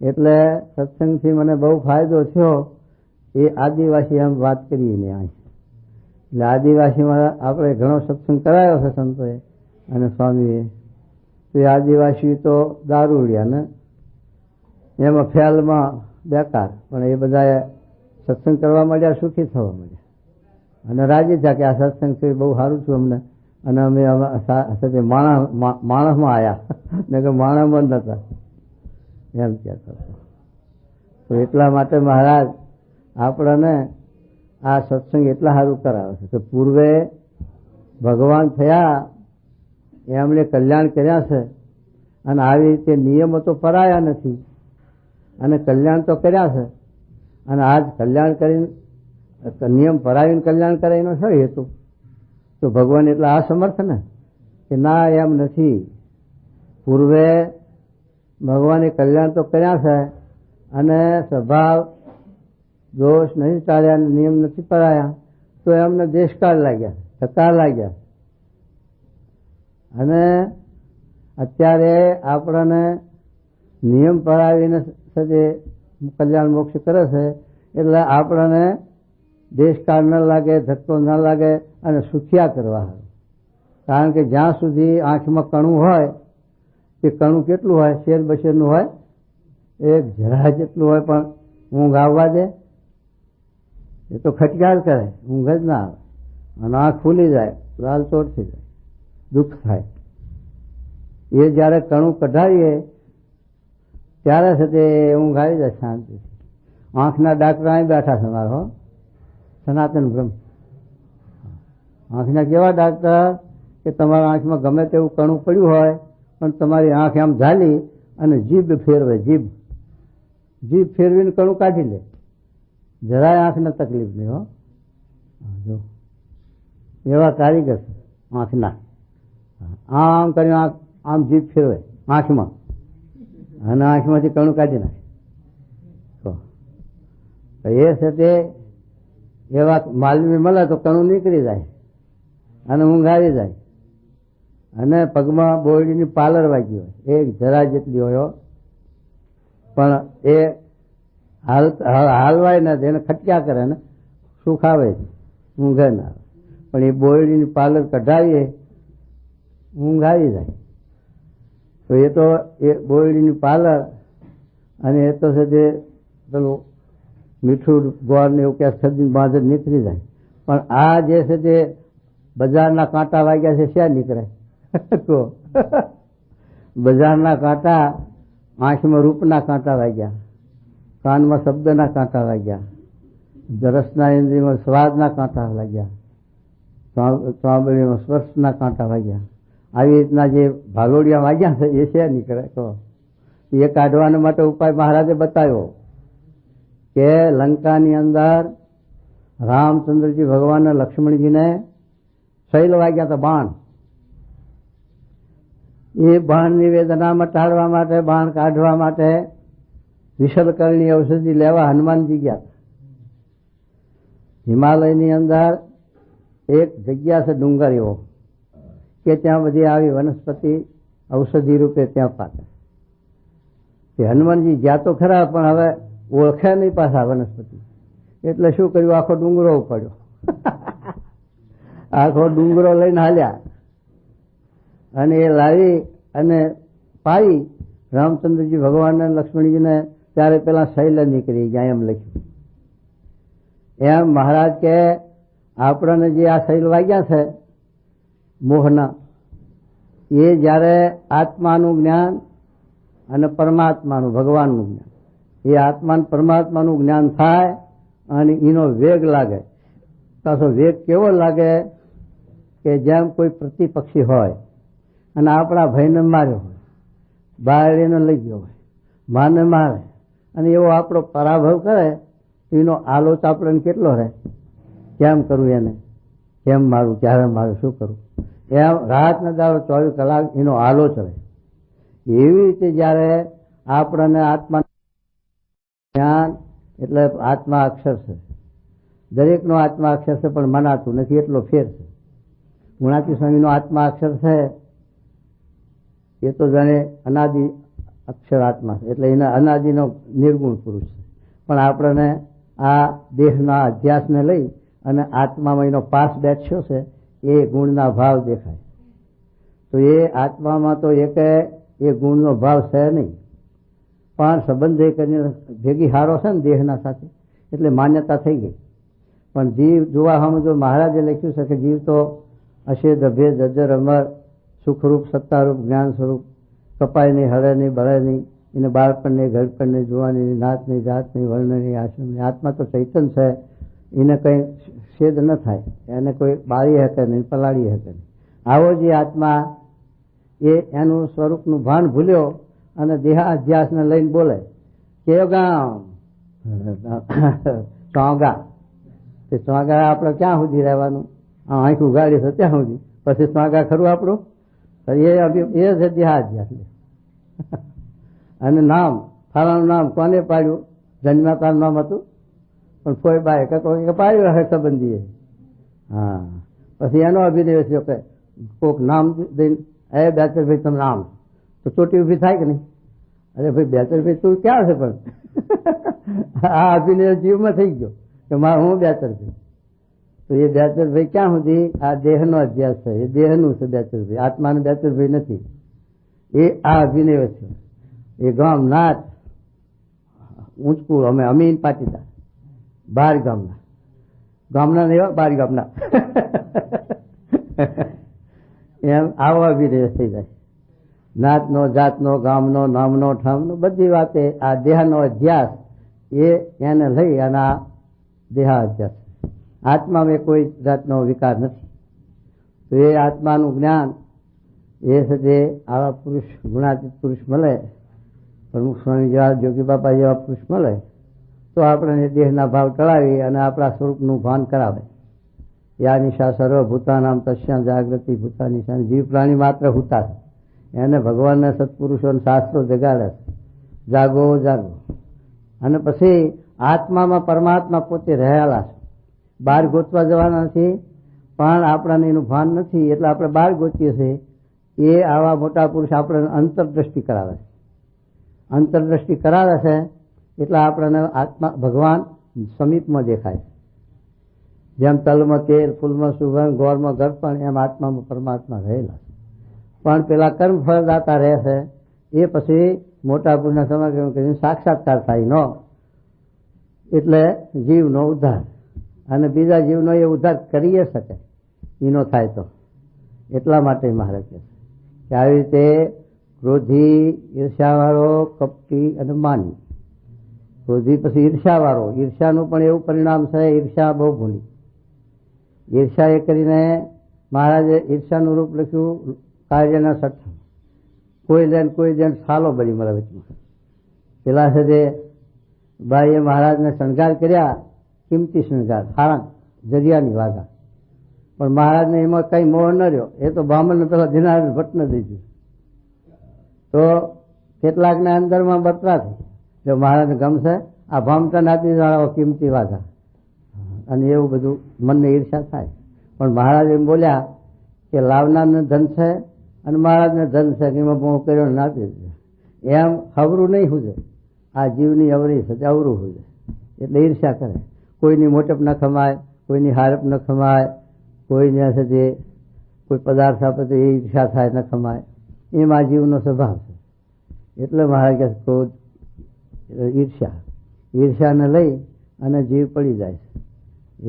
એટલે સત્સંગથી મને બહુ ફાયદો થયો. એ આદિવાસી એમ વાત કરીએ ને અહીં. એટલે આદિવાસીમાં આપણે ઘણો સત્સંગ કરાયો છે સંતોએ અને સ્વામીએ. તો એ આદિવાસી તો દારૂડિયા ને એમાં ફેલમાં બેકાર, પણ એ બધા સત્સંગ કરવા માંડ્યા, સુખી થવા માંડ્યા અને રાજી થયા કે આ સત્સંગ છે બહુ સારું છું અમને. અને અમે માણસમાં આવ્યા ને કે માણસમાં નતા એમ કહેતા. તો એટલા માટે મહારાજ આપણને આ સત્સંગ એટલા સારું કરાવે છે કે પૂર્વે ભગવાન થયા એમણે કલ્યાણ કર્યા છે અને આવી રીતે નિયમો તો પરાયા નથી અને કલ્યાણ તો કર્યા છે. અને આજ કલ્યાણ કરીને નિયમ પરાવીને કલ્યાણ કરે એનો શું હેતુ? તો ભગવાન એટલા અસમર્થ ને કે ના, એમ નથી. પૂર્વે ભગવાને કલ્યાણ તો કર્યા છે અને સ્વભાવ દોષ નહીં ટાળ્યા, નિયમ નથી પરાયા, તો એમને દેશકાળ લાગ્યા, થકાર લાગ્યા. અને અત્યારે આપણને નિયમ પરાવીને જે કલ્યાણ મોક્ષ કરે છે એટલે આપણને દેશકાળ ન લાગે, ધક્કો ન લાગે અને સુખિયા કરવા. કારણ કે જ્યાં સુધી આંખમાં કણું હોય, એ કણું કેટલું હોય? શેર બશેરનું હોય, એક જરા જેટલું હોય, પણ ઊંઘ આવવા દે? એ તો ખટકાર કરે, ઊંઘ જ ના આવે અને આંખ ખુલી જાય, લાલ ચોટ થઈ જાય, દુઃખ થાય. એ જયારે કણું કઢાવીએ ત્યારે છે તે ઊંઘ આવી જાય શાંતિથી. આંખના ડાક્ટર અહીં બેઠા છે મારો સનાતન બ્રહ્મ. આંખના કેવા ડાક્ટર કે તમારા આંખમાં ગમે તેવું કણું પડ્યું હોય પણ તમારી આંખ આમ ઝાલી અને જીભ ફેરવે, જીભ ફેરવીને કણું કાઢી લે, જરાય આંખને તકલીફ નહીં. હો, જો એવા કારીગર છે આંખના. આમ કરીને આમ જીભ ફેરવે આંખમાં અને આંખમાંથી કણું કાઢી નાખે. એ છે તે એવા માલવી મળે તો કણું નીકળી જાય અને ઊંઘ આવી જાય. અને પગમાં બોરડીની પાલર વાગી હોય, એક જરા જેટલી હોય, પણ એ હાલવાય ના દે, એને ખટક્યા કરે ને સુખ આવે છે, ઊંઘે ના આવે. પણ એ બોરડીની પાલર કઢાવીએ ઊંઘ આવી જાય. તો એ તો એ બોરડીની પાલર અને એ તો છે તે પેલું મીઠું ગોળ ને એવું ક્યાંક સદી બાંધ નીકળી જાય. પણ આ જે છે તે બજારના કાંટા વાગ્યા છે, શ્યાં નીકળે? તો બજારના કાંટા, આંખમાં રૂપના કાંટા વાગ્યા, કાનમાં શબ્દના કાંટા વાગ્યા, રસના ઇન્દ્રિયમાં સ્વાદના કાંટા વાગ્યા, સાંભળીમાં સ્પર્શના કાંટા વાગ્યા. આવી રીતના જે ભાલોડિયા વાગ્યા છે એ શ્યાં નીકળે? તો એ કાઢવાના માટે ઉપાય મહારાજે બતાવ્યો કે લંકાની અંદર રામચંદ્રજી ભગવાન લક્ષ્મણજીને શૈલ વાગ્યા હતા બાણ. એ બાણની વેદના મટાડવા માટે, બાણ કાઢવા માટે વિશલકરણી ઔષધિ લેવા હનુમાનજી ગયા હતા. હિમાલયની અંદર એક જગ્યા છે ડુંગર એવો, કે ત્યાં બધી આવી વનસ્પતિ ઔષધિ રૂપે ત્યાં પાકે. તે હનુમાનજી જ્યાં તો ખરા, પણ હવે ઓળખે નહીં પાછા વનસ્પતિ. એટલે શું કર્યું, આખો ડુંગરો ઉપાડ્યો. આખો ડુંગરો લઈને હાલ્યા અને એ લાવી અને પાઈ રામચંદ્રજી ભગવાન અને લક્ષ્મણજીને. ત્યારે પેલા શૈલ નીકળી ગયા એમ લખ્યું. એમ મહારાજ કે આપણને જે આ શૈલ વાગ્યા છે મોહના, એ જયારે આત્માનું જ્ઞાન અને પરમાત્માનું ભગવાનનું જ્ઞાન, એ આત્મા પરમાત્માનું જ્ઞાન થાય અને એનો વેગ લાગે. પાછો વેગ કેવો લાગે કે જેમ કોઈ પ્રતિપક્ષી હોય અને આપણા ભાઈને માર્યો હોય, બાળીને લઈ ગયો હોય, માને મારે અને એવો આપણો પરાભવ કરે તો એનો આલોચ આપણને કેટલો રહે, કેમ કરવું એને, કેમ મારું, ક્યારે મારું, શું કરવું, એમ રાત ને દાડો 24 કલાક એનો આલોચ રહે. એવી રીતે જયારે આપણને આત્મા જ્ઞાન, એટલે આત્મા અક્ષર છે, દરેકનો આત્મા અક્ષર છે, પણ મનાતું નથી એટલો ફેર છે. ગુણાતી સ્વામીનો આત્મા અક્ષર છે એ તો જાણે અનાદિ અક્ષર આત્મા છે, એટલે એના અનાદિનો નિર્ગુણ પુરુષ છે. પણ આપણને આ દેહના અધ્યાસને લઈ અને આત્મામાં એનો પાસ બેઠ્યો છે, એ ગુણના ભાવ દેખાય. તો એ આત્મામાં તો એ ગુણનો ભાવ છે નહીં, પણ સંબંધ કરીને ભેગી હારો છે ને દેહના સાથે, એટલે માન્યતા થઈ ગઈ. પણ જીવ જોવા સમજો, મહારાજે લખ્યું છે કે જીવ તો અશેદ અભેદ અજર અમર સુખરૂપ સત્તારૂપ જ્ઞાન સ્વરૂપ, કપાય નહીં, હળે નહીં, બળે નહીં, એને બાળપણ નહીં, ઘડપણ નહીં, જોવાની નાત નહીં, જાત નહીં, વર્ણ નહીં, આશ્રમ નહીં. આત્મા તો ચૈતન છે, એને કંઈ છેદ ન થાય, એને કોઈ બાળી શકે નહીં, પલાળી શકે નહીં. આવો જે આત્મા એ એનું સ્વરૂપનું ભાન ભૂલ્યો અને દેહાધ્યાસને લઈને બોલે કે ગામ ચોગા. તે ચોગા આપણે ક્યાં સુધી રહેવાનું, આંખ ઉગાડી છે ત્યાં સુધી, પછી ચોગા ખરું આપણું, એ છે દેહાધ્યાસ. અને નામ, ફલાણું નામ કોને પાડ્યું, જન્મ્યા તાર નામ હતું, પણ કોઈ બાય કે પાડ્યું હશે સંબંધીએ. હા, પછી એનો અભિનય છે કે કોઈક નામ દઈને, એ બેચરભાઈ તમે નામ, તો ચોટી ઉભી થાય કે નહીં? અરે ભાઈ બેચરભાઈ તું ક્યાં છે? પણ આ અભિનય જીવમાં થઈ ગયો કે હું બેચરભાઈ. તો એ બેચરભાઈ ક્યાં સુધી? આ દેહનો અભ્યાસ છે, એ દેહનું છે બેચરભાઈ, આત્માનું બેચરભાઈ નથી. એ આ અભિનય છે. એ ગામ નાચ ઊંચકું, અમે અમીન પાટીદાર, બાર ગામના નહીં, બાર ગામના. એમ આવો અભિનય થઈ જાય. નાતનો, જાતનો, ગામનો, નામનો, ઠામનો, બધી વાતે આ દેહનો અધ્યાસ એને લઈ અને આ દેહા અધ્યાસ. આત્મામાં કોઈ જાતનો વિકાર નથી. તો એ આત્માનું જ્ઞાન એ છે તે આવા પુરુષ, ગુણાતીત પુરુષ મળે, પ્રમુખ સ્વામી જેવા, જોગી બાપા જેવા પુરુષ મળે તો આપણે દેહના ભાવ ટળાવી અને આપણા સ્વરૂપનું ભાન કરાવે. યા નિશા સર્વભૂતાનામ તસ્યા જાગૃતિ ભૂતા નિશા. જીવ પ્રાણી માત્ર હુતા છે, એને ભગવાનના સત્પુરુષો શાસ્ત્રો જગાડે છે, જાગો જાગો. અને પછી આત્મામાં પરમાત્મા પોતે રહેલા છે, બહાર ગોતવા જવાના નથી, પણ આપણને એનું ભાન નથી એટલે આપણે બહાર ગોતીએ છીએ. એ આવા મોટા પુરુષ આપણને અંતરદ્રષ્ટિ કરાવે છે. અંતરદ્રષ્ટિ કરાવે છે એટલે આપણને આત્મા ભગવાન સમીપમાં દેખાય. જેમ તલમાં તેલ, ફૂલમાં સુગંધ, ગોળમાં ગરપણ, એમ આત્મામાં પરમાત્મા રહેલા છે. પણ પેલા કર્મ ફળદાતા રહે છે એ પછી મોટા પુરુષના સમય સાક્ષાત્કાર થાય નો, એટલે જીવનો ઉદ્ધાર, અને બીજા જીવનો એ ઉદ્ધાર કરી શકે એનો થાય તો. એટલા માટે મહારાજ કહે કે આવી રીતે ક્રોધી, ઈર્ષાવાળો, કપટી અને માની. ક્રોધી પછી ઈર્ષાવાળો, ઈર્ષાનું પણ એવું પરિણામ છે, ઈર્ષા બહુ ભૂલી. ઈર્ષા એ કરીને મહારાજે ઈર્ષાનું રૂપ લખ્યું કાર્યના સઠ્ઠમ. કોઈ લેન કોઈ જેન સાલો બળી મળે વચમાં. પેલા છે તે ભાઈએ મહારાજને શણગાર કર્યા, કિંમતી શણગાર, સારા જરિયાની વાગા, પણ મહારાજને એમાં કઈ મોહ ન રહ્યો. એ તો બ્રાહ્મણને પેલા દિનાર ભટ્ટને દઈ દીધું. તો કેટલાકને અંદરમાં બતરા થઈ, જો મહારાજને ગમશે આ ભામતા આપી વાળા કિંમતી વાગા, અને એવું બધું મનને ઈર્ષા થાય. પણ મહારાજ એમ બોલ્યા કે લાવનારને ધન છે અને મહારાજને ધન છે કે એમાં બહુ કર્યો નાખી છે, એમ હવરું નહીં હુજે. આ જીવની અવરી છે, અવરું હુજે એટલે ઈર્ષ્યા કરે. કોઈની મોટપ ન ખમાય, કોઈની હારપ ન ખમાય, કોઈને છે કોઈ પદાર્થ આપે તો એ ઈર્ષા થાય, ન ખમાય. એમ આ જીવનો સ્વભાવ છે. એટલે મહારાજ કહે ક્રોધ, ઈર્ષ્યાને લઈ અને જીવ પડી જાય છે.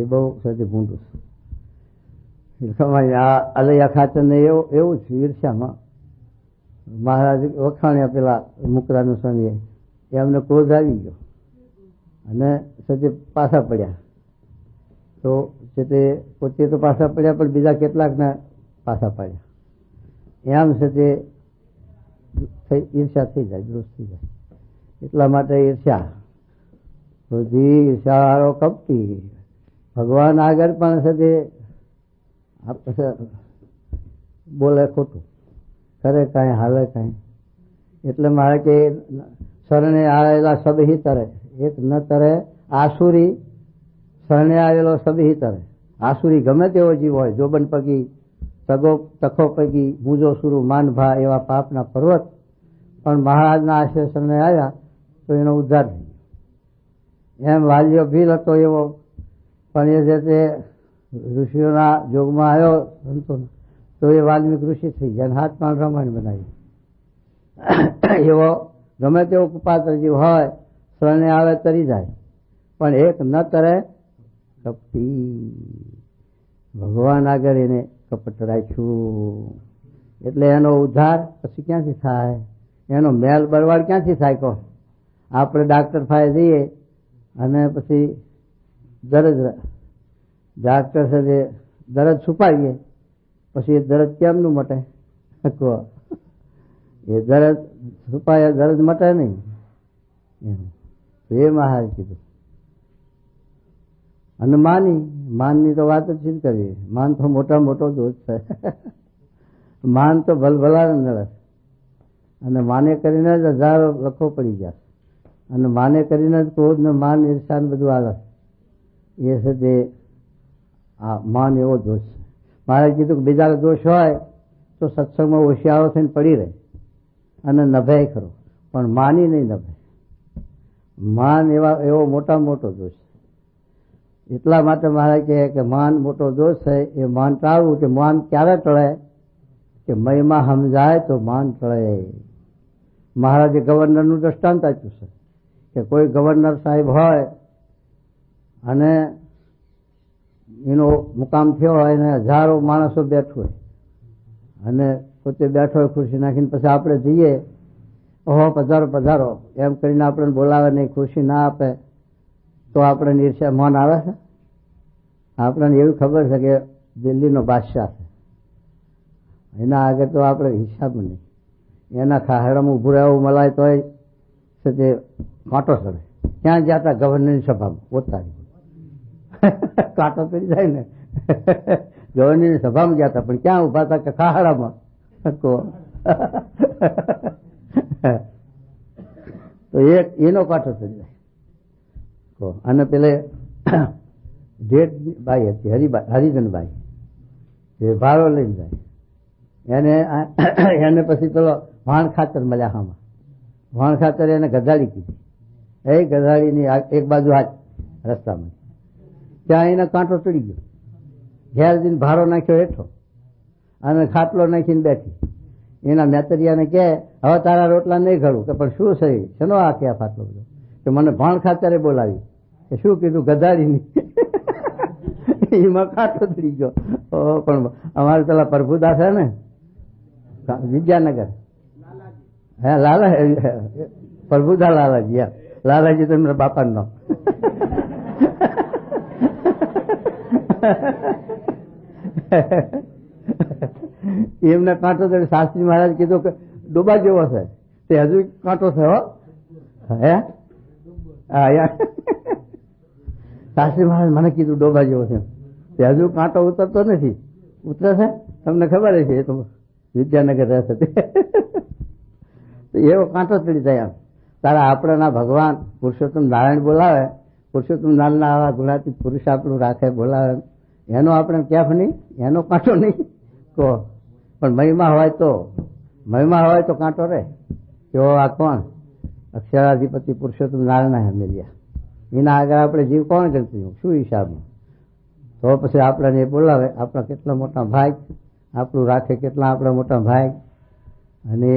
એ બહુ સતી ભૂંડું છે. આ અલૈયા ખાતરને એવું છે ઈર્ષ્યામાં. મહારાજ વખાણ્યા પેલા મુકરાનું સ્વામીએ, એમને ક્રોધ આવી ગયો અને સતી પાછા પડ્યા. તો તે પોતે તો પાછા પડ્યા પણ બીજા કેટલાકને પાછા પાડ્યા. એમ છે તે ઈર્ષ્યા થઈ જાય, દુરુસ્ત થઈ જાય. એટલા માટે ઈર્ષ્યા ઈર્ષાવાળો કપટી ભગવાન આગળ પણ છે તે બોલે ખોટું, કરે કાંઈ, હાલે કાંઈ. એટલે મારે કે શરણે આવેલા સબહી તરે, એક ન તરે આસુરી, શરણે આવેલો સબહી તરે. આસુરી ગમે તેવો જીવ હોય, જોબન પગી, તખો પગી, મૂજો સુરુ, માનભા એવા પાપના પર્વત પણ મહારાજના આશ્રય શરણે આવ્યા તો એનો ઉદ્ધાર થઈ ગયો. એમ વાલીઓ ભીલ હતો એવો, પણ એ જે તે ઋષિઓના જોગમાં આવ્યો સંતોનો, તો એ વાલ્મિક ઋષિ થઈ ગયા, હાથ પણ રામાયણ બનાવી. એવો ગમે તેવો કુપાત્ર જીવ હોય, શરણે આવે તરી જાય, પણ એક ન તરે કપટી. ભગવાન આગળ એને કપટ રાખ્યું એટલે એનો ઉદ્ધાર પછી ક્યાંથી થાય? એનો મેલ બરવાડ ક્યાંથી થાય? કહો, આપણે ડાક્ટર પાસે જઈએ અને પછી દરજ ડાક્ટર સાથે દરજ છુપાવીએ, પછી એ દરજ કેમનું મટે? કહો, એ દરજ છુપાય, દરજ મટે નહીં. એ મહારાજ કીધું. અને માનની તો વાત જ શીખ કરીએ. માન તો મોટા મોટો દોષ છે. માન તો ભલભલા નડે, અને માને કરીને જ હજારો લખો પડી ગયા, અને માને કરીને જ ક્રોધ ને માન ઈર્ષા ને બધું આવે. એ છે તે આ માન એવો દોષ છે. મારે કીધું કે બીજા દોષ હોય તો સત્સંગમાં હોશિયારો થઈને પડી રહે અને નભે ખરો, પણ માની નહીં નભે. માન એવો મોટા મોટો દોષ છે. એટલા માટે મહારાજ કહે કે માન મોટો દોષ છે. એ માન ટાળવું. કે માન ક્યારે ટળે? કે મયમાં સમજાય તો માન ટળે. મહારાજે ગવર્નરનું દ્રષ્ટાંત આપ્યું છે કે કોઈ ગવર્નર સાહેબ હોય અને એનો મુકામ થયો હોય અને હજારો માણસો બેઠું હોય અને પોતે બેઠો હોય ખુરશી નાખીને, પછી આપણે જઈએ, ઓહો પધારો પધારો એમ કરીને આપણને બોલાવે નહીં, ખુરશી ના આપે તો આપણે ઈર્ષ્યા માન આવે છે? આપણને એવી ખબર છે કે દિલ્હીનો બાદશાહ છે, એના આગળ તો આપણે હિસાબ નહીં. એના ખાહડામાં ઉભું રહેવું મલાય તોય છે તે કાંટો ચડે. ક્યાં ગયા હતા? ગવર્નરની સભામાં પોતાની કાંટો ચડી જાય ને. ગવર્નરની સભામાં ગયા હતા, પણ ક્યાં ઉભા હતા? કે ખાહડામાં. તો એનો કાંટો ચડી જાય. અને પેલે જેઠ બાઈ હતી, હરિજનબાઈ, જે ભાડો લઈને જાય, એને પછી પેલો વાણ ખાતર મળ્યા. હામાં વાણ ખાતર એને ગધાડી કીધી. એ ગધાડીની એક બાજુ હાથ રસ્તામાં, ત્યાં એને કાંટો ચડી ગયો. ઘેર જઈને ભાડો નાખ્યો હેઠો અને ખાટલો નાખીને બેઠી. એના મેતરિયાને કહે, હવે તારા રોટલા નહીં ઘડું. કે પણ શું છે? શેનો આ કે ખાટલો બધો? કે મને ભાણ ખાતરે બોલાવી. કે શું કીધું? ગધાડીની. એમાં કાંટો ચડી ગયો. પણ અમારે પેલા પ્રભુદાસ છે ને વિદ્યાનગર, હે લાલા, પ્રભુદા લાલાજી, લાલાજી તો એમના બાપા નો. એમને કાંટો ચડી. શાસ્ત્રી મહારાજ કીધું કે ડોબા જેવો છે તે હજુ કાંટો છે. હો હે શાસ્ત્રી મહારાજ મને કીધું ડોબા જેવો છે તે હજુ કાંટો ઉતરતો નથી. ઉતરે છે? તમને ખબર છે? એ તો વિદ્યાનગર રહેશે. તો એવો કાંટો ચડી જાય. તારા આપણાના ભગવાન પુરુષોત્તમ નારાયણ બોલાવે, પુરુષોત્તમ નારાયણ આવા ગુણાતીત પુરુષ આપણું રાખે, બોલાવે, એનો આપણે કેફ નહીં, એનો કાંટો નહીં. કહો પણ મહિમા હોય તો કાંટો રે કેવો આ કોણ અક્ષરાધિપતિ પુરુષોત્તમ નારાયણ મેલ્યા એના આગળ આપણે જીવ કોણ કરતી શું હિસાબમાં તો પછી આપણને એ બોલાવે આપણા કેટલા મોટા ભાગ આપણું રાખે કેટલા આપણા મોટા ભાગ અને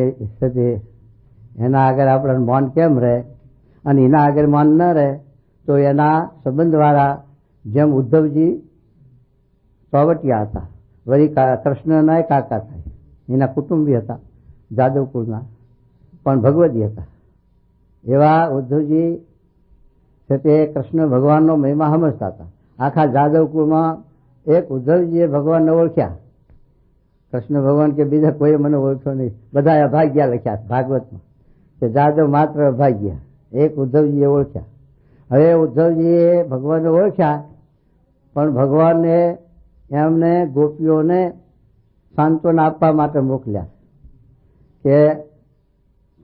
એના આગળ આપણને મૌન કેમ રહે અને એના આગળ મૌન ન રહે તો એના સંબંધવાળા જેમ ઉદ્ધવજી ચોવટિયા હતા વળી કૃષ્ણના કાકા થાય એના કુટુંબી હતા જાદવકુળના પણ ભગવદી હતા એવા ઉદ્ધવજી છે તે કૃષ્ણ ભગવાનનો મહિમા સમજતા હતા આખા જાદવકુળમાં એક ઉદ્ધવજીએ ભગવાનને ઓળખ્યા કૃષ્ણ ભગવાન કે બીજા કોઈ મને ઓળખ્યો નહીં બધા અભાગ્યા લખ્યા ભાગવતમાં કે જાદવ માત્ર અભાગ્યા એક ઉદ્ધવજીએ ઓળખ્યા હવે ઉદ્ધવજીએ ભગવાનને ઓળખ્યા પણ ભગવાનને એમને ગોપીઓને સાંત્વના આપવા માટે મોકલ્યા કે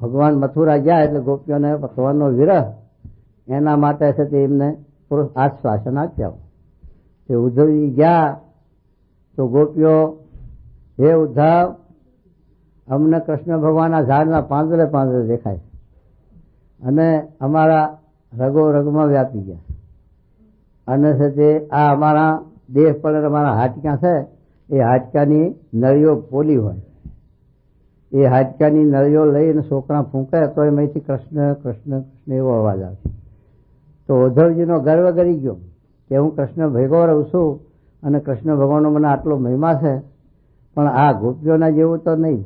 ભગવાન મથુરા ગયા એટલે ગોપીઓને ભગવાનનો વિરહ એના માટે છે તે એમને આશ્વાસન આપ્યા તે ઉદ્ધવજી ગયા તો ગોપીઓ હે ઉદ્ધવ અમને કૃષ્ણ ભગવાનના ઝાડના પાંદડે પાંદડે દેખાય અને અમારા રગો રગમાં વ્યાપી ગયા અને છે તે આ અમારા દેહ પર અમારા હાડકા છે એ હાડકાની નળીઓ પોલી હોય એ હાડકાની નળીઓ લઈને છોકરા ફૂંકે તો એમાંથી કૃષ્ણ કૃષ્ણ કૃષ્ણ એવો અવાજ આવે તો ઉદ્ધવજીનો ગર્વ કરી ગયો કે હું કૃષ્ણ ભેગો રહું છું અને કૃષ્ણ ભગવાનનો મને આટલો મહિમા છે પણ આ ગોપીઓના જેવું તો નહીં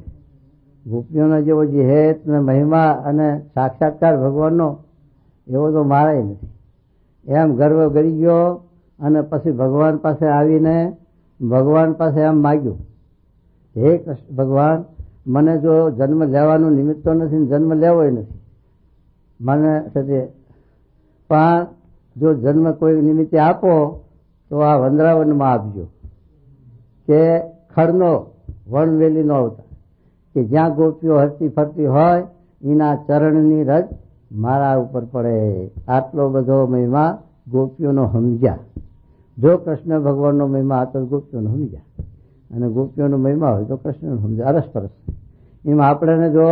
ગોપીઓના જેવો જે હેત ને મહિમા અને સાક્ષાત્કાર ભગવાનનો એવો તો મારે નથી એમ ગર્વ કરી ગયો અને પછી ભગવાન પાસે આવીને ભગવાન પાસે એમ માગ્યું હે કૃષ્ણ ભગવાન મને જો જન્મ લેવાનું નિમિત્ત તો નથી જન્મ લેવોય નથી મને પણ જો જન્મ કોઈ નિમિત્તે આપો તો આ વંદરાવનમાં આપજો કે ખડનો વણવેલી નો આવતા કે જ્યાં ગોપીઓ હરતી ફરતી હોય એના ચરણની રજ મારા ઉપર પડે આટલો બધો મહિમા ગોપીઓનો સમજ્યા જો કૃષ્ણ ભગવાનનો મહિમા હતો ગોપીઓનો સમજ્યા અને ગોપીઓનો મહિમા હોય તો કૃષ્ણનો સમજ્યા અરસપરસ એમાં આપણે જો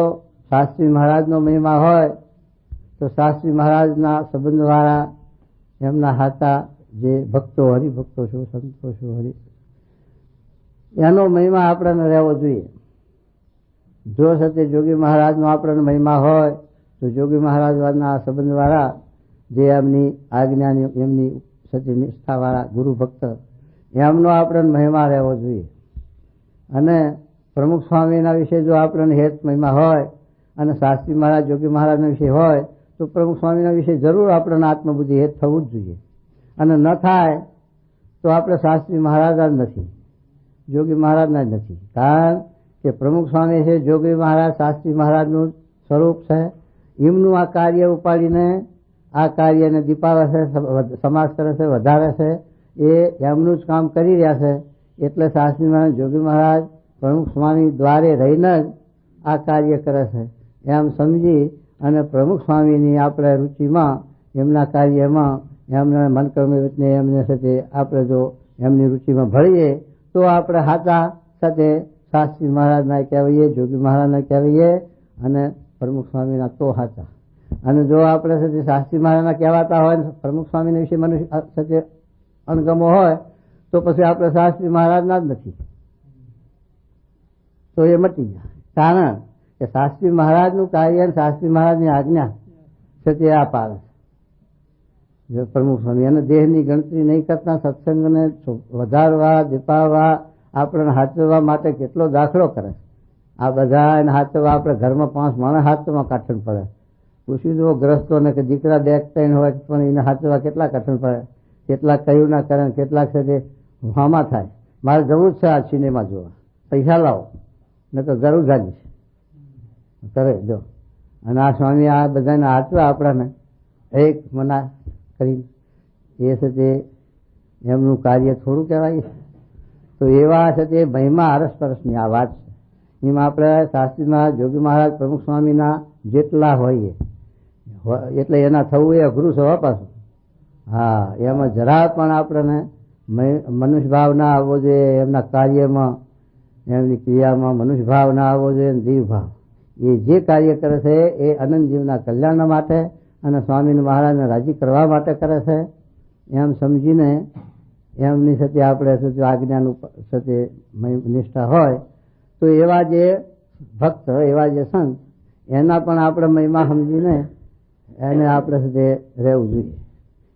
શાસ્ત્રી મહારાજનો મહિમા હોય તો શાસ્ત્રી મહારાજના સંબંધવાળા એમના હાથા જે ભક્તો હરિભક્તો છો સંતો છો એનો મહિમા આપણને રહેવો જોઈએ જો સત્ય જોગી મહારાજનો આપણને મહિમા હોય તો જોગી મહારાજના સંબંધવાળા જે એમની આજ્ઞાની એમની સત્ય નિષ્ઠાવાળા ગુરુ ભક્ત એમનો આપણને મહિમા રહેવો જોઈએ અને પ્રમુખ સ્વામીના વિશે જો આપણને હેત મહિમા હોય અને શાસ્ત્રી મહારાજ જોગી મહારાજના વિશે હોય તો પ્રમુખ સ્વામીના વિશે જરૂર આપણને આત્મબુદ્ધિ હેત થવું જ જોઈએ અને ન થાય તો આપણે શાસ્ત્રી મહારાજ જ નથી જોગી મહારાજના જ નથી કારણ કે પ્રમુખ સ્વામી છે જોગી મહારાજ શાસ્ત્રી મહારાજનું સ્વરૂપ છે એમનું આ કાર્ય ઉપાડીને આ કાર્યને દીપાવે છે સમાજ કરે છે વધારે છે એ એમનું જ કામ કરી રહ્યા છે એટલે શાસ્ત્રી મહારાજ જોગી મહારાજ પ્રમુખ સ્વામી દ્વારે રહીને જ આ કાર્ય કરે છે એમ સમજી અને પ્રમુખ સ્વામીની આપણે રુચિમાં એમના કાર્યમાં એમને મનકર્મને એમને સાથે આપણે જો એમની રુચિમાં ભળીએ તો આપણે હાથા સાથે શાસ્ત્રી મહારાજના કહેવાઈએ જોગી મહારાજના કહેવાઈએ અને પ્રમુખ સ્વામીના તો હાથા અને જો આપણે સાથે શાસ્ત્રી મહારાજના કહેવાતા હોય પ્રમુખ સ્વામીના વિશે મનુષ્ય સાથે અણગમો હોય તો પછી આપણે શાસ્ત્રી મહારાજના જ નથી તો એ મટી ગયા કારણ કે શાસ્ત્રી મહારાજનું કાર્ય અને શાસ્ત્રી મહારાજની આજ્ઞા છે તે આ પાડે પ્રમુખ સ્વામી અને દેહની ગણતરી નહીં કરતા સત્સંગને વધારવા દીપાવવા આપણને હાચવવા માટે કેટલો દાખલો કરે આ બધા એને હાચવવા આપણે ઘરમાં 5 માણસ હાચવવા કાઠણ પડે પૂછી જુઓ ગ્રસ્તોને કે દીકરા 2-3 હોય પણ એને હાચવવા કેટલા કાઠણ પડે કેટલાક કહ્યું ના કરે કેટલાક છે તે હામાં થાય મારે જવું જ છે આ સિનેમા જોવા પૈસા લાવો ને તો જરૂર જાગીશ કરે જો અને આ સ્વામી આ બધાને હાચવા આપણાને એક મના કરી એ છે તે એમનું કાર્ય થોડું કહેવાય તો એવા છે તે મહિમા અરસપરસની આ વાત છે એમાં આપણે શાસ્ત્રી મહારાજ જોગી મહારાજ પ્રમુખ સ્વામીના જેટલા હોઈએ એટલે એના થવું એ અઘરું છે પાછું હા એમાં જરા પણ આપણને મનુષ્ય ભાવ ના આવવો જોઈએ એમના કાર્યમાં એમની ક્રિયામાં મનુષ્ય ભાવ ના આવવો જોઈએ અને જીવ ભાવ. એ જે કાર્ય કરે છે એ અનંત જીવના કલ્યાણ માટે અને સ્વામી મહારાજને રાજી કરવા માટે કરે છે એમ સમજીને એમની સાથે આપણે આજ્ઞાનું સાથે નિષ્ઠા હોય તો એવા જે ભક્ત, એવા જે સંત, એના પણ આપણે મહિમા સમજીને એને આપણે સાથે રહેવું જોઈએ.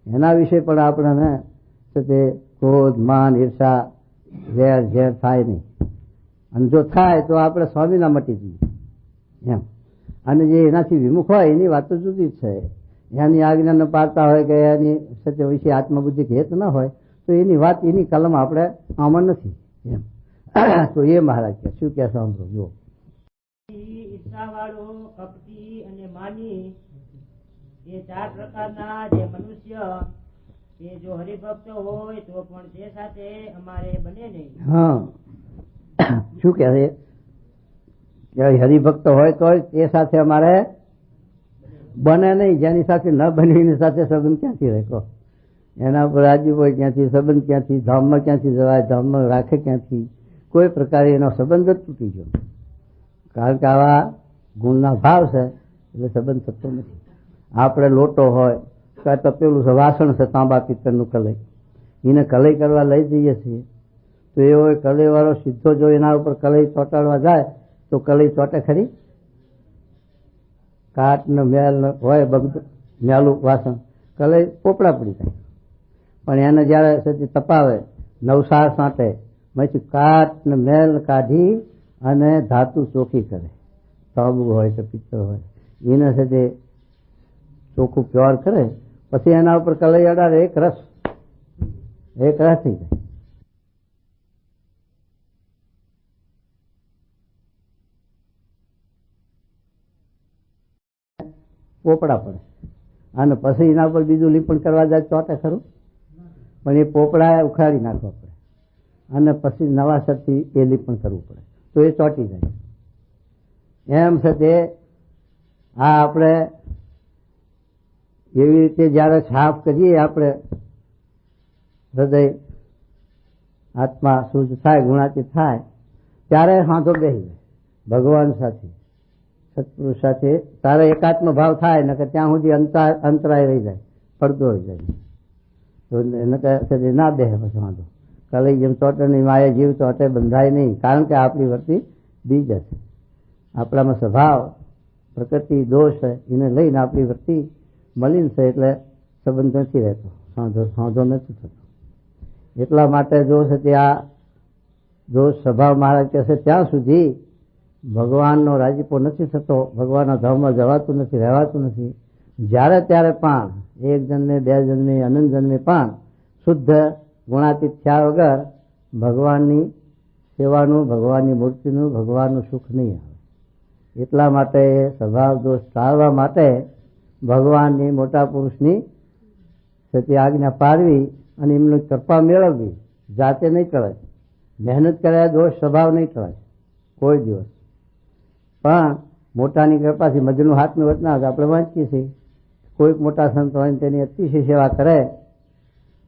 એના વિશે પણ આપણને સાથે ક્રોધ, માન, ઈર્ષા, વેર ઝેર થાય નહીં. અને જો થાય તો આપણે સ્વામીના મટી જઈએ એમ. અને જે એનાથી વિમુખ હોય એની વાત તો જુદી જ છે. એની આજ્ઞાને પાડતા હોય કે એની સત્ય વિશે આત્મબુદ્ધિ હેત ન હોય તો એની વાત, એની કલમ આપણે આમાં નથી એમ. તો એ મહારાજ કે શું કે સાંભળો જો. ઈર્ષાવાળો, કપટી અને માની એ 4 પ્રકારના જે મનુષ્ય એ જો હરિભક્ત હોય તો પણ તે સાથે અમારે બને નહીં. હા, શું કે હરિભક્ત હોય તો એ સાથે અમારે બને નહીં. જેની સાથે ન બને એની સાથે સંબંધ ક્યાંથી રાખો? એના ઉપર રાજી હોય ક્યાંથી? સંબંધ ક્યાંથી? ધામમાં ક્યાંથી જવાય? ધામમાં રાખે ક્યાંથી? કોઈ પ્રકારે એનો સંબંધ જ તૂટી ગયો. કારણ કે આવા ગુણના ભાવ છે એટલે સંબંધ થતો નથી. આપણે લોટો હોય તો પેલું વાસણ છે તાંબા પિત્તળનું કલઈ, એને કલઈ કરવા લઈ જઈએ છીએ તો એવો કલઈ વાળો સીધો જો એના ઉપર કલઈ ચોંટાડવા જાય તો કલઈ ચોંટે ખરી? કાટ ને મેલ હોય બગડું મેલું વાસણ, કલઈ પોપડા પડી જાય. પણ એને જયારે તપાવે, નવસાર સાંટે, પછી કાટ ને મેલ કાઢી અને ધાતુ ચોખ્ખી કરે. તાંબુ હોય કે પિત્તળ હોય એને સાથે ચોખ્ખું પ્યોર કરે, પછી એના ઉપર કલઈ અડાડે, એક રસ થઈ જાય. પોપડા પડે અને પછી એના ઉપર બીજું લીપણ કરવા જાય ચોટે ખરું? પણ એ પોપડા ઉખાડી નાખવા પડે અને પછી નવાસરથી એ લીપણ કરવું પડે તો એ ચોટી જાય. એમ છે તે આ આપણે એવી રીતે જયારે સાફ કરીએ, આપણે હૃદય આત્મા શુદ્ધ થાય, ગુણાતીત થાય, ત્યારે હાથો બેસી જાય ભગવાન સાથે, સત્પુરુષ સાથે. તારે એકાત્મ ભાવ થાય ને ત્યાં સુધી અંતરાય રહી જાય, પડદો રહી જાય. તો એને ના બેસે પછી વાંધો. કલઈ જેમ ચોટે નહીં, માયા જીવ ચોટે બંધાય નહીં. કારણ કે આપણી વૃત્તિ બીજ છે. આપણામાં સ્વભાવ પ્રકૃતિ દોષ છે, એને લઈને આપણી વૃત્તિ મલિન છે એટલે સંબંધ નથી રહેતો, સાંધો નથી થતો. એટલા માટે જો છે તે આ જો સ્વભાવ મહારાજ કહેશે ત્યાં સુધી ભગવાનનો રાજીપો નથી થતો, ભગવાનના ધામમાં જવાતું નથી, રહેવાતું નથી. જ્યારે ત્યારે પણ એક જન્મે, 2 જન્મે, અનંત જન્મે પણ શુદ્ધ ગુણાતીત થયા વગર ભગવાનની સેવાનું, ભગવાનની મૂર્તિનું, ભગવાનનું સુખ નહીં આવે. એટલા માટે સ્વભાવ દોષ ટાળવા માટે ભગવાનની, મોટા પુરુષની સતી આજ્ઞા પાડવી અને એમની કૃપા મેળવવી. જાતે નહીં ટળે, મહેનત કર્યા દોષ સ્વભાવ નહીં ટળે કોઈ દિવસ. પણ મોટાની કૃપાથી મજનું હાથનું વચના આપણે વાંચીએ છીએ. કોઈક મોટા સંત હોય તેની અતિશય સેવા કરે,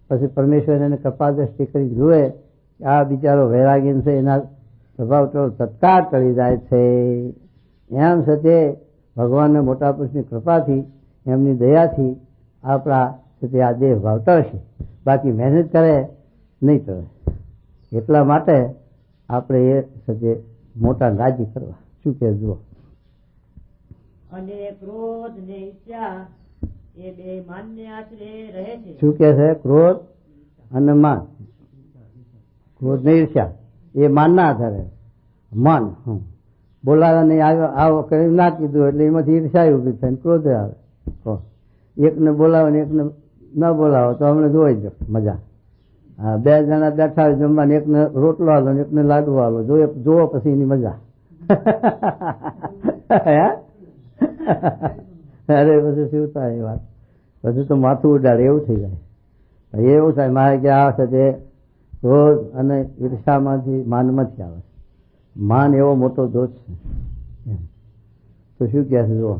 પછી પરમેશ્વર એને કૃપા દ્રષ્ટિ કરી જુએ કે આ બિચારો વૈરાગીન છે, એના સ્વભાવ તત્કાળ ટળી જાય છે. એમ છે તે ભગવાનના મોટા પુરુષની કૃપાથી, એમની દયાથી આપણા તે આ દેહ ભાવ ટળશે. બાકી મહેનત કરે નહીં ટળે. એટલા માટે આપણે એ સાથે મોટા રાજી કરવા. શું કે જુઓ. અને ક્રોધ ને ઈચ્છા એ 2 માનને આશરે રહે છે. શું કે છે? ક્રોધ અને માન. ક્રોધ ને ઈર્ષ્યા એ માનના આધારે. માન બોલાવે નહીં, આવો કરી ના કીધું એટલે એમાંથી ઈર્ષ્યા ઉભી થાય, ક્રોધ આવે. એકને બોલાવે ને એકને ન બોલાવો તો અમને જોઈ જ મજા. 2 જણા બેઠા હોય જમવા, એકને રોટલો આલો ને એકને લાડુ આલો, જોવો પછી એની મજા. અરે પછી શું થાય એ વાત, પછી તો માથું ઉડાડે એવું થઈ જાય. એવું થાય મારે કે આ છે તે ક્રોધ અને ઈર્ષામાંથી, માનમાંથી આવે. માન એવો મોટો દોષ છે. તો શું કહે છે જુઓ.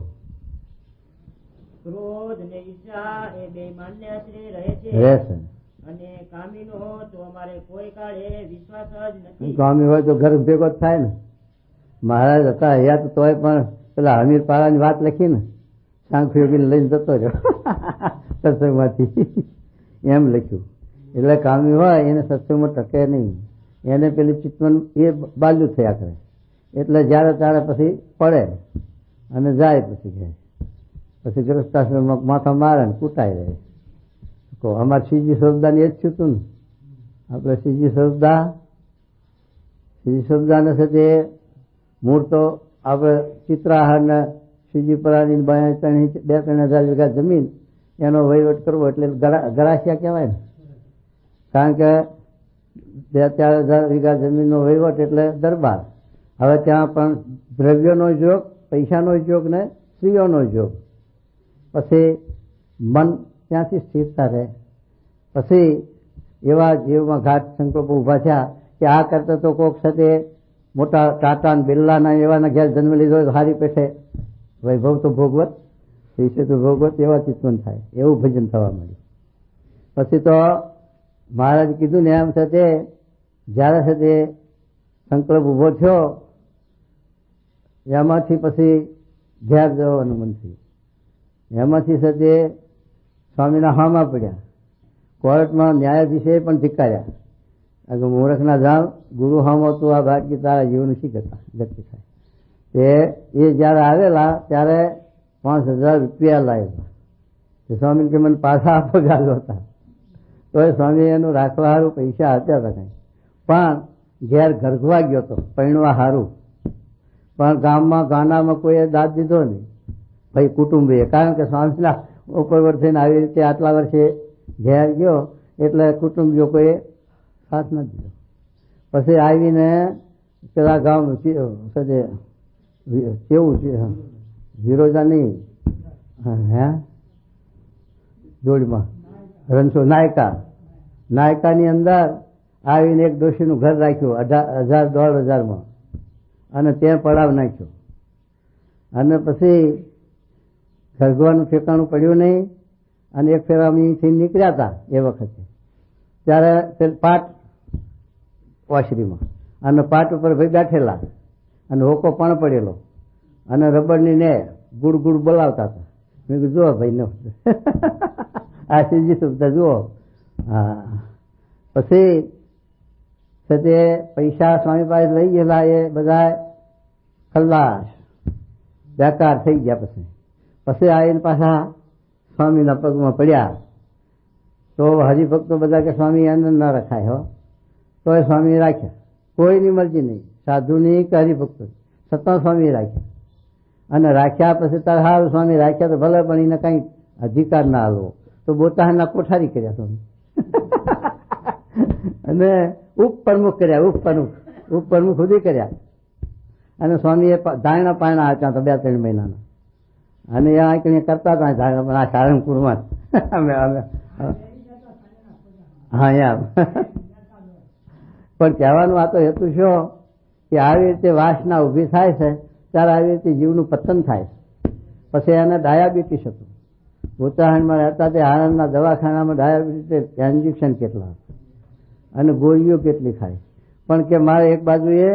ક્રોધ ને ઈચ્છા એ 2 માનને આશરે રહે છે. અને કામીનો તો અમારે કોઈ કાળે વિશ્વાસ જ નથી. કામી હોય તો ઘર ભેગો જ થાય ને. મહારાજ હતા હયાત તોય પણ પેલા હમીર પારાની વાત લખી ને, સાંખ યોગીને લઈને જતો રહ્યો સત્સંગમાંથી, એમ લખ્યું. એટલે કામી હોય એને સત્સંગમાં ટકે નહીં, એને પેલી ચિત્તવન એ બાજુ થયા કરે. એટલે જયારે ત્યારે પછી પડે અને જાય, પછી ગ્રસ્તાશ્રમમાં માથા મારે ને કૂટાઈ રહે. અમારે શ્રીજી સ્વરૂપદાન એ જ થયું હતું ને. આપણે શ્રીજી સ્વરૂપદાન છે તે મૂળ તો આપણે ચિત્રાહાર ને શ્રીજી પરાની 2-3 હજાર વીઘા જમીન એનો વહીવટ કરવો એટલે ગરાસિયા કહેવાય ને. કારણ કે 2-4 હજાર વીઘા જમીનનો વહીવટ એટલે દરબાર. હવે ત્યાં પણ દ્રવ્યનો જોગ, પૈસાનો જોગ ને સ્ત્રીઓનો જોગ. પછી મન ત્યાંથી સ્થિરતા રહે. પછી એવા જીવમાં ઘાટ સંકલ્પો ઉભા થયા કે આ કરતા તો કોક સાથે મોટા ટાટા ને બિરલાના એવાના ઘેર જન્મ લીધો હોય તો હારી પેઠે વૈભવ તો ભોગવત, વિશે તો ભોગવત, એવા ચિંતન થાય, એવું ભજન થવા મળ્યું. પછી તો મહારાજ કીધું ને એમ સાથે જયારે સાથે સંકલ્પ ઉભો થયો એમાંથી પછી ઘેર જવાનું મન થયું. એમાંથી સાથે સ્વામીના હામાં પડ્યા. કોર્ટમાં ન્યાયાધીશે પણ ધિક્કાર્યા. મૂર્ખના જાણ ગુરુ હામો તું આ બાકી તારા જીવનું શી ગતિ થાય. એ જયારે આવેલા ત્યારે 5,000 રૂપિયા લાવ્યા. સ્વામી કે મને પાછા આપો ગાલો હતા. તો એ સ્વામી એનું રાખવા સારું પૈસા આપ્યા હતા કઈ, પણ ઘેર ઘરઘવા ગયો હતો પૈણવા સારું. પણ ગામમાં ગાનામાં કોઈએ દાદ દીધો નહીં ભાઈ કુટુંબીએ. કારણ કે સ્વામીના ઉપર વર્ષે આવી રીતે આટલા વર્ષે ઘેર ગયો એટલે કુટુંબીઓ કોઈ સાથ ન દીધો. પછી આવીને પેલા ગામ કેવું છે વિરોજા નહીં હે જોડમાં રણછોડ નાયકાની અંદર આવીને એક ડોશીનું ઘર રાખ્યું 1,000-1,500 અને ત્યાં પડાવ નાખ્યો. અને પછી ઘરગવાનું ઠેકાણું પડ્યું નહીં. અને એક ફેર અહીંથી નીકળ્યા હતા એ વખતે ત્યારે પાટ ઓસરીમાં અને પાટ ઉપર ભાઈ બેઠેલા અને હોકો પણ પડેલો અને રબરની ને ગુડ ગુડ બોલાવતા હતા. મેં કીધું જુઓ ભાઈ ને આ શ્રીજી સુવિધા જુઓ. હા, પછી તે પૈસા સ્વામી પાસે લઈ ગયેલા એ બધા ખલ્લાસ બેકાર થઈ ગયા. પછી આવીને પાછા સ્વામીના પગમાં પડ્યા. તો હરિભક્તો બધા કે સ્વામી એને ન રખાય હો, તો એ સ્વામી રાખ્યા. કોઈની મરજી નહીં, સાધુની કે હરિભક્તો, છતાં સ્વામી રાખ્યા. અને રાખ્યા પછી તાર સારું સ્વામી રાખ્યા તો ભલે, પણ એને કઈ અધિકાર ના આલવો. તો બોતાહના કોઠારી કર્યા સ્વામી અને ઉપપ્રમુખ કર્યા, ઉપપ્રમુખ સુધી કર્યા. અને સ્વામીએ ધાયણા પાયણા આપ્યા હતા 2-3 મહિનાના. અને એ આંકણી કરતા હતા સારંગપુરમાં. હા યાર, પણ કહેવાનું આ તો હેતુ શું કે આવી રીતે વાસના ઉભી થાય છે ત્યારે આવી રીતે જીવનું પતન થાય છે. પછી એને ડાયાબિટીસ હતું. ઉત્તરાયણમાં રહેતા તે આણંદના દવાખાનામાં ડાયાબિટીસ ઇન્જેક્શન કેટલા અને ગોળીઓ કેટલી ખાય. પણ કે મારે એક બાજુએ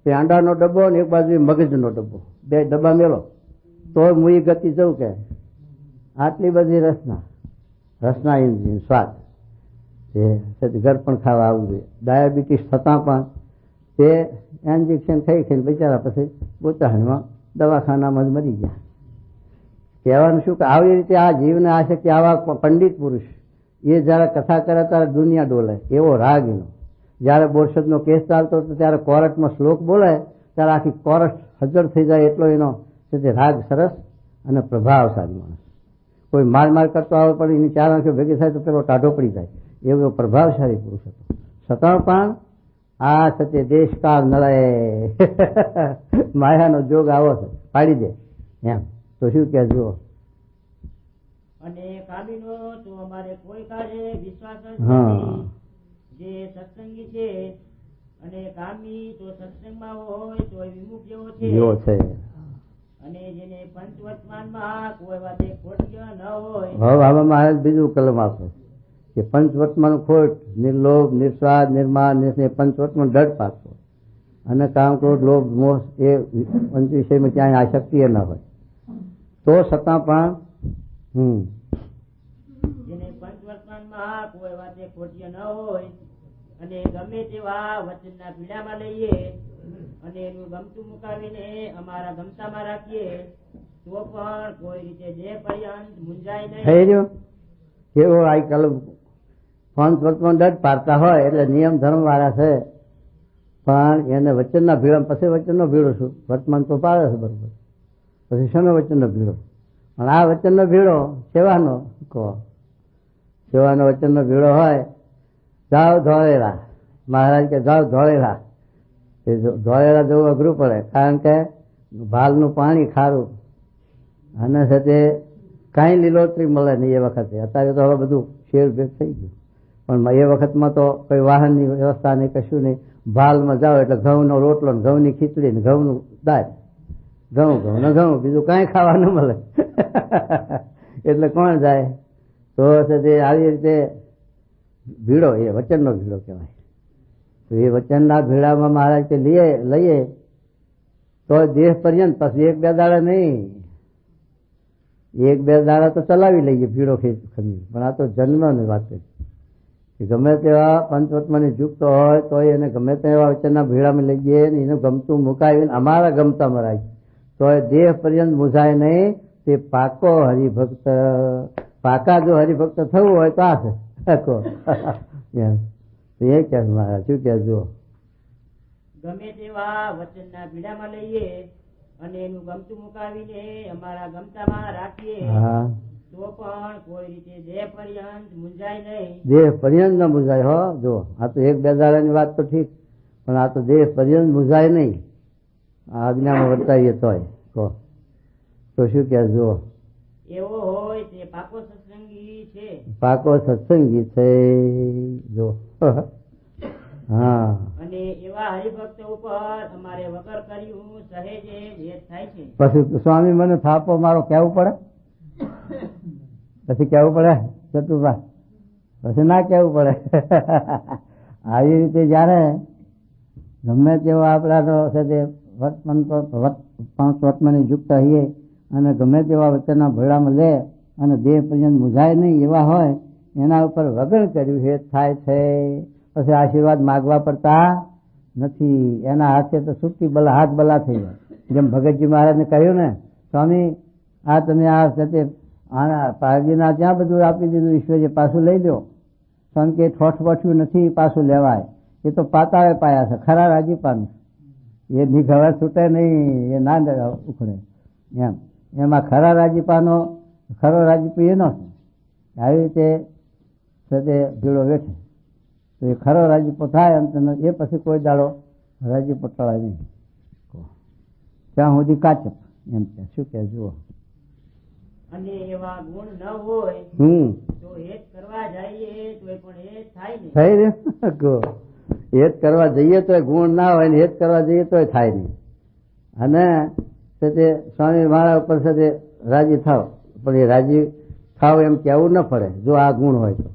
પેંડાનો ડબ્બો અને એક બાજુએ મગજનો ડબ્બો, 2 ડબ્બા મેળો તો હું એ ગતિ જવું કે આટલી બધી રસના ઇન્જિન સ્વાદ ઘર પણ ખાવા આવવું જોઈએ. ડાયાબિટીસ થતાં પણ તે ઇન્જેક્શન ખાઈને બિચારા પછી ઉત્તરાયણમાં દવાખાનામાં જ મરી ગયા. કહેવાનું શું કે આવી રીતે આ જીવને આ શક્તિ આવા પંડિત પુરુષ એ જયારે કથા કરે ત્યારે દુનિયા ડોલે એવો રાગ એનો. જયારે બોરસદનો કેસ ચાલતો હતો ત્યારે કોર્ટમાં શ્લોક બોલે ત્યારે આખી કોર્ટ હજર થઈ જાય એટલો એનો રાગ સરસ અને પ્રભાવશાળી માણસ. કોઈ માર કરતો આવે પણ એની 4 આંખો ભેગી થાય તો પેલો ટાઢો પડી જાય એવો પ્રભાવશાળી પુરુષ હતો. છતાં પણ આ સત્ય દેશકાળ નળે માયાનો જોગ આવો છે, પાડી દે એમ. તો શું કે જુઓ. અને કામીનો તો અમારે કોઈ કાળે વિશ્વાસ જ નથી. જે સત્સંગી છે અને કામી તો સત્સંગમાં હોય તો વિમુખ જેવો છે. અને જેને પંચવર્તમાનમાં કોઈ વાતે ખોટ ન હોય. હવે મહારાજ બીજું કલમ આપે કે પંચવર્તમાનું ખોટ, નિર્લોભ, નિસ્વાદ, નિર્માણ, નિસ્નેહ, પંચવર્તમાં દઢ પાકવો. અને કામ, ક્રોધ, લોભ, મોહ એ પંચ વિષયમાં ક્યાંય આસક્તિ ન હોય તો છતાં પણ જેને પંચવર્તમાનમાં કોઈ વાતે ખોટીએ ન હોય અને ગમે તેવા વચનના પીડામાં લઈએ અને એનું ગમતું મુકાવીને અમારા ગમતામાં રાખીએ તો પણ કોઈ રીતે જે પર્યંત મુંજાય થઈ નહીં. રહ્યો કેવો આજકાલ પંચવર્તમાન દઢ પાડતા હોય એટલે નિયમ ધર્મ વાળા છે, પણ એને વચનના ભીડા પછી વચનનો ભીડો શું વર્તમાન તો પાડે છે બરોબર, પછી શેનો વચનનો ભીડો? પણ આ વચનનો ભીડો સેવાનો કહો, સેવાનો વચનનો ભીડો હોય. જાઓ ધોળેરા, મહારાજ કે જાઓ ધોળેરા. એ ધોળેરા જવું અઘરું પડે, કારણ કે ભાલનું પાણી ખારું અને સાથે કાંઈ લીલોતરી મળે નહીં એ વખતે. અત્યારે તો હવે બધું શેર ભેગ થઈ ગયું, પણ એ વખતમાં તો કોઈ વાહનની વ્યવસ્થા નહીં, કશું નહીં. ભાલમાં જાઓ એટલે ઘઉંનો રોટલો ને ઘઉંની ખીચડી ને ઘઉંનું દાળ, ઘઉં ને ઘઉં, બીજું કાંઈ ખાવા ન મળે. એટલે કોણ જાય? તો તે આવી રીતે ભીડો, એ વચનનો ભીડો કહેવાય. તો એ વચનના ભીડામાં મહારાજ કે લઈએ તો દેહ પર્યંત, પછી એક બે દાડા નહીં, એક બે દાડા તો ચલાવી લઈએ ભીડો ખમી, પણ આ તો જન્મની વાત છે. ગમે તેવા પંચવર્તમાની યુક્ત હોય તો એને ગમે તેવા વચનના ભીડામાં લઈ ગઈએ ને એનું ગમતું મુકાવીને અમારા ગમતામાં રાખીએ તો એ દેહ પર્યંત મુજાય નહીં. તે પાકો હરિભક્ત, પાકા જો હરિભક્ત થવું હોય તો આ છે એ કે મારા શું કે જુઓ, ગમે તેવા વચનના પીડામાં લઈએ અને એનું ગમતું મુકાવીને અમારા ગમતામાં રાખીએ તો પણ કોઈ રીતે દેહ પર્યંત મુંજાય નહીં. દેહ પર્યંત ન મુજાય. હો જો, આ તો એક બે દાડાની વાત તો ઠીક, પણ આ તો દેહ પર્યંત મુજાય નહીં. આ આજ્ઞામાં વર્તાવીએ તોય કહો તો શું કે જુઓ, એવો હોય તે પાકો સત્સંગી છે. પાકો સત્સંગી છે જો. હા, અને એવા હરિભક્ત ઉપર અમારે વગર કર્યું સહેજે ભેદ થાય છે. પછી સ્વામી મને થાપો મારો કેવું પડે? પછી કેવું પડે ચતુભા? પછી ના કેવું પડે. આવી રીતે જયારે ગમે તેવો આપણાનો છે તે વર્તમાન યુક્ત હઈએ અને ગમે તેવા વચનના ભેળામાં લે અને દેહ પર્યંત મુજાય નહીં એવા હોય, એના ઉપર વગર કર્યું હેત થાય છે. પછી આશીર્વાદ માગવા પડતા નથી, એના હાથે તો સુટ્ટી બલા, હાથ બલા થઈ જાય. જેમ ભગતજી મહારાજને કહ્યું ને, સ્વામી આ તમે આ સાથે આના પારગીના ત્યાં બધું આપી દીધું, ઈશ્વરે પાછું લઈ લો. સ્વામી કે ઠોઠ વઠ્યું નથી, પાછું લેવાય. એ તો પાતાળે પાયા છે, ખરા રાજીપાનું. એ નિઘવા છૂટે નહીં, એ ના ઉખડે એમ. એમાં ખરા રાજીપાનો, ખરો રાજીપો એનો છે. આવી રીતે તે ભીડો વેઠે તો એ ખરો રાજીપો થાય, એ પછી કોઈ દાડો રાજીપો ટળાય નહીં. ત્યાં સુધી કાચપ એમ કે શું કે જુઓ. અને એવા ગુણ ન હોય તો હેત કરવા જઈએ તો પણ હેત થાય નહીં. થઈ રહ્યો, હેત કરવા જઈએ તો ગુણ ના હોય ને હેત કરવા જઈએ તો થાય નહીં. અને તે સ્વામી મારા ઉપર સાથે રાજી થાવ, પણ એ રાજી થાવ એમ કેવું ન પડે જો આ ગુણ હોય તો.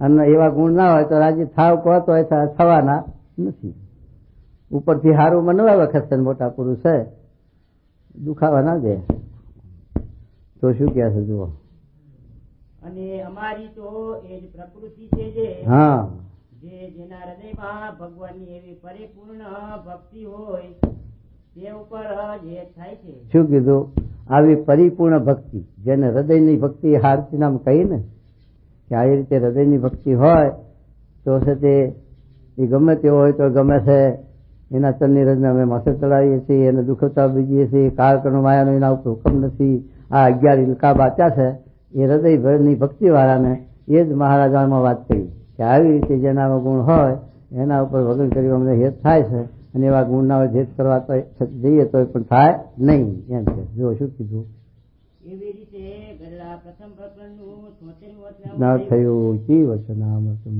અને એવા ગુણ ના હોય તો રાજી થાવ કહો તો થવાના નથી. ઉપરથી સારું મનવા વખત છે, મોટા પુરુષ છે, દુખાવા ના દે. તો શું કહે છે જુઓ. અને અમારી તો એ જ પ્રકૃતિ છે જેના હૃદયમાં ભગવાનની એવી પરિપૂર્ણ ભક્તિ હોય તે ઉપર જ હેત થાય છે. શું કીધું? આવી પરિપૂર્ણ ભક્તિ, જેને હૃદયની ભક્તિ હારતી નામ કહી ને, કે આવી રીતે હૃદયની ભક્તિ હોય તો છે તે ગમે તેવો હોય તો ગમે છે. એના ચરની રજને અમે માથે ચડાવીએ છીએ, એને દુખતા બીજીએ છીએ. કાળકર્ણ માયાનો એના ઉપર હુકમ નથી. આ 11 ઇલકા બાચ્યા છે એ હૃદયભરની ભક્તિ વાળાને એ જ મહારાજામાં વાત કરી કે આવી રીતે જેનામાં ગુણ હોય એના ઉપર વગર કરી અમને હેત થાય છે. અને એવા ગુણના હોય હેત કરવા તો જઈએ તો પણ થાય નહીં એમ કે જો શું કીધું. એવી રીતે પ્રથમ પ્રકરણનું 76મું વચન ના થયું કી વચનામૃતમ.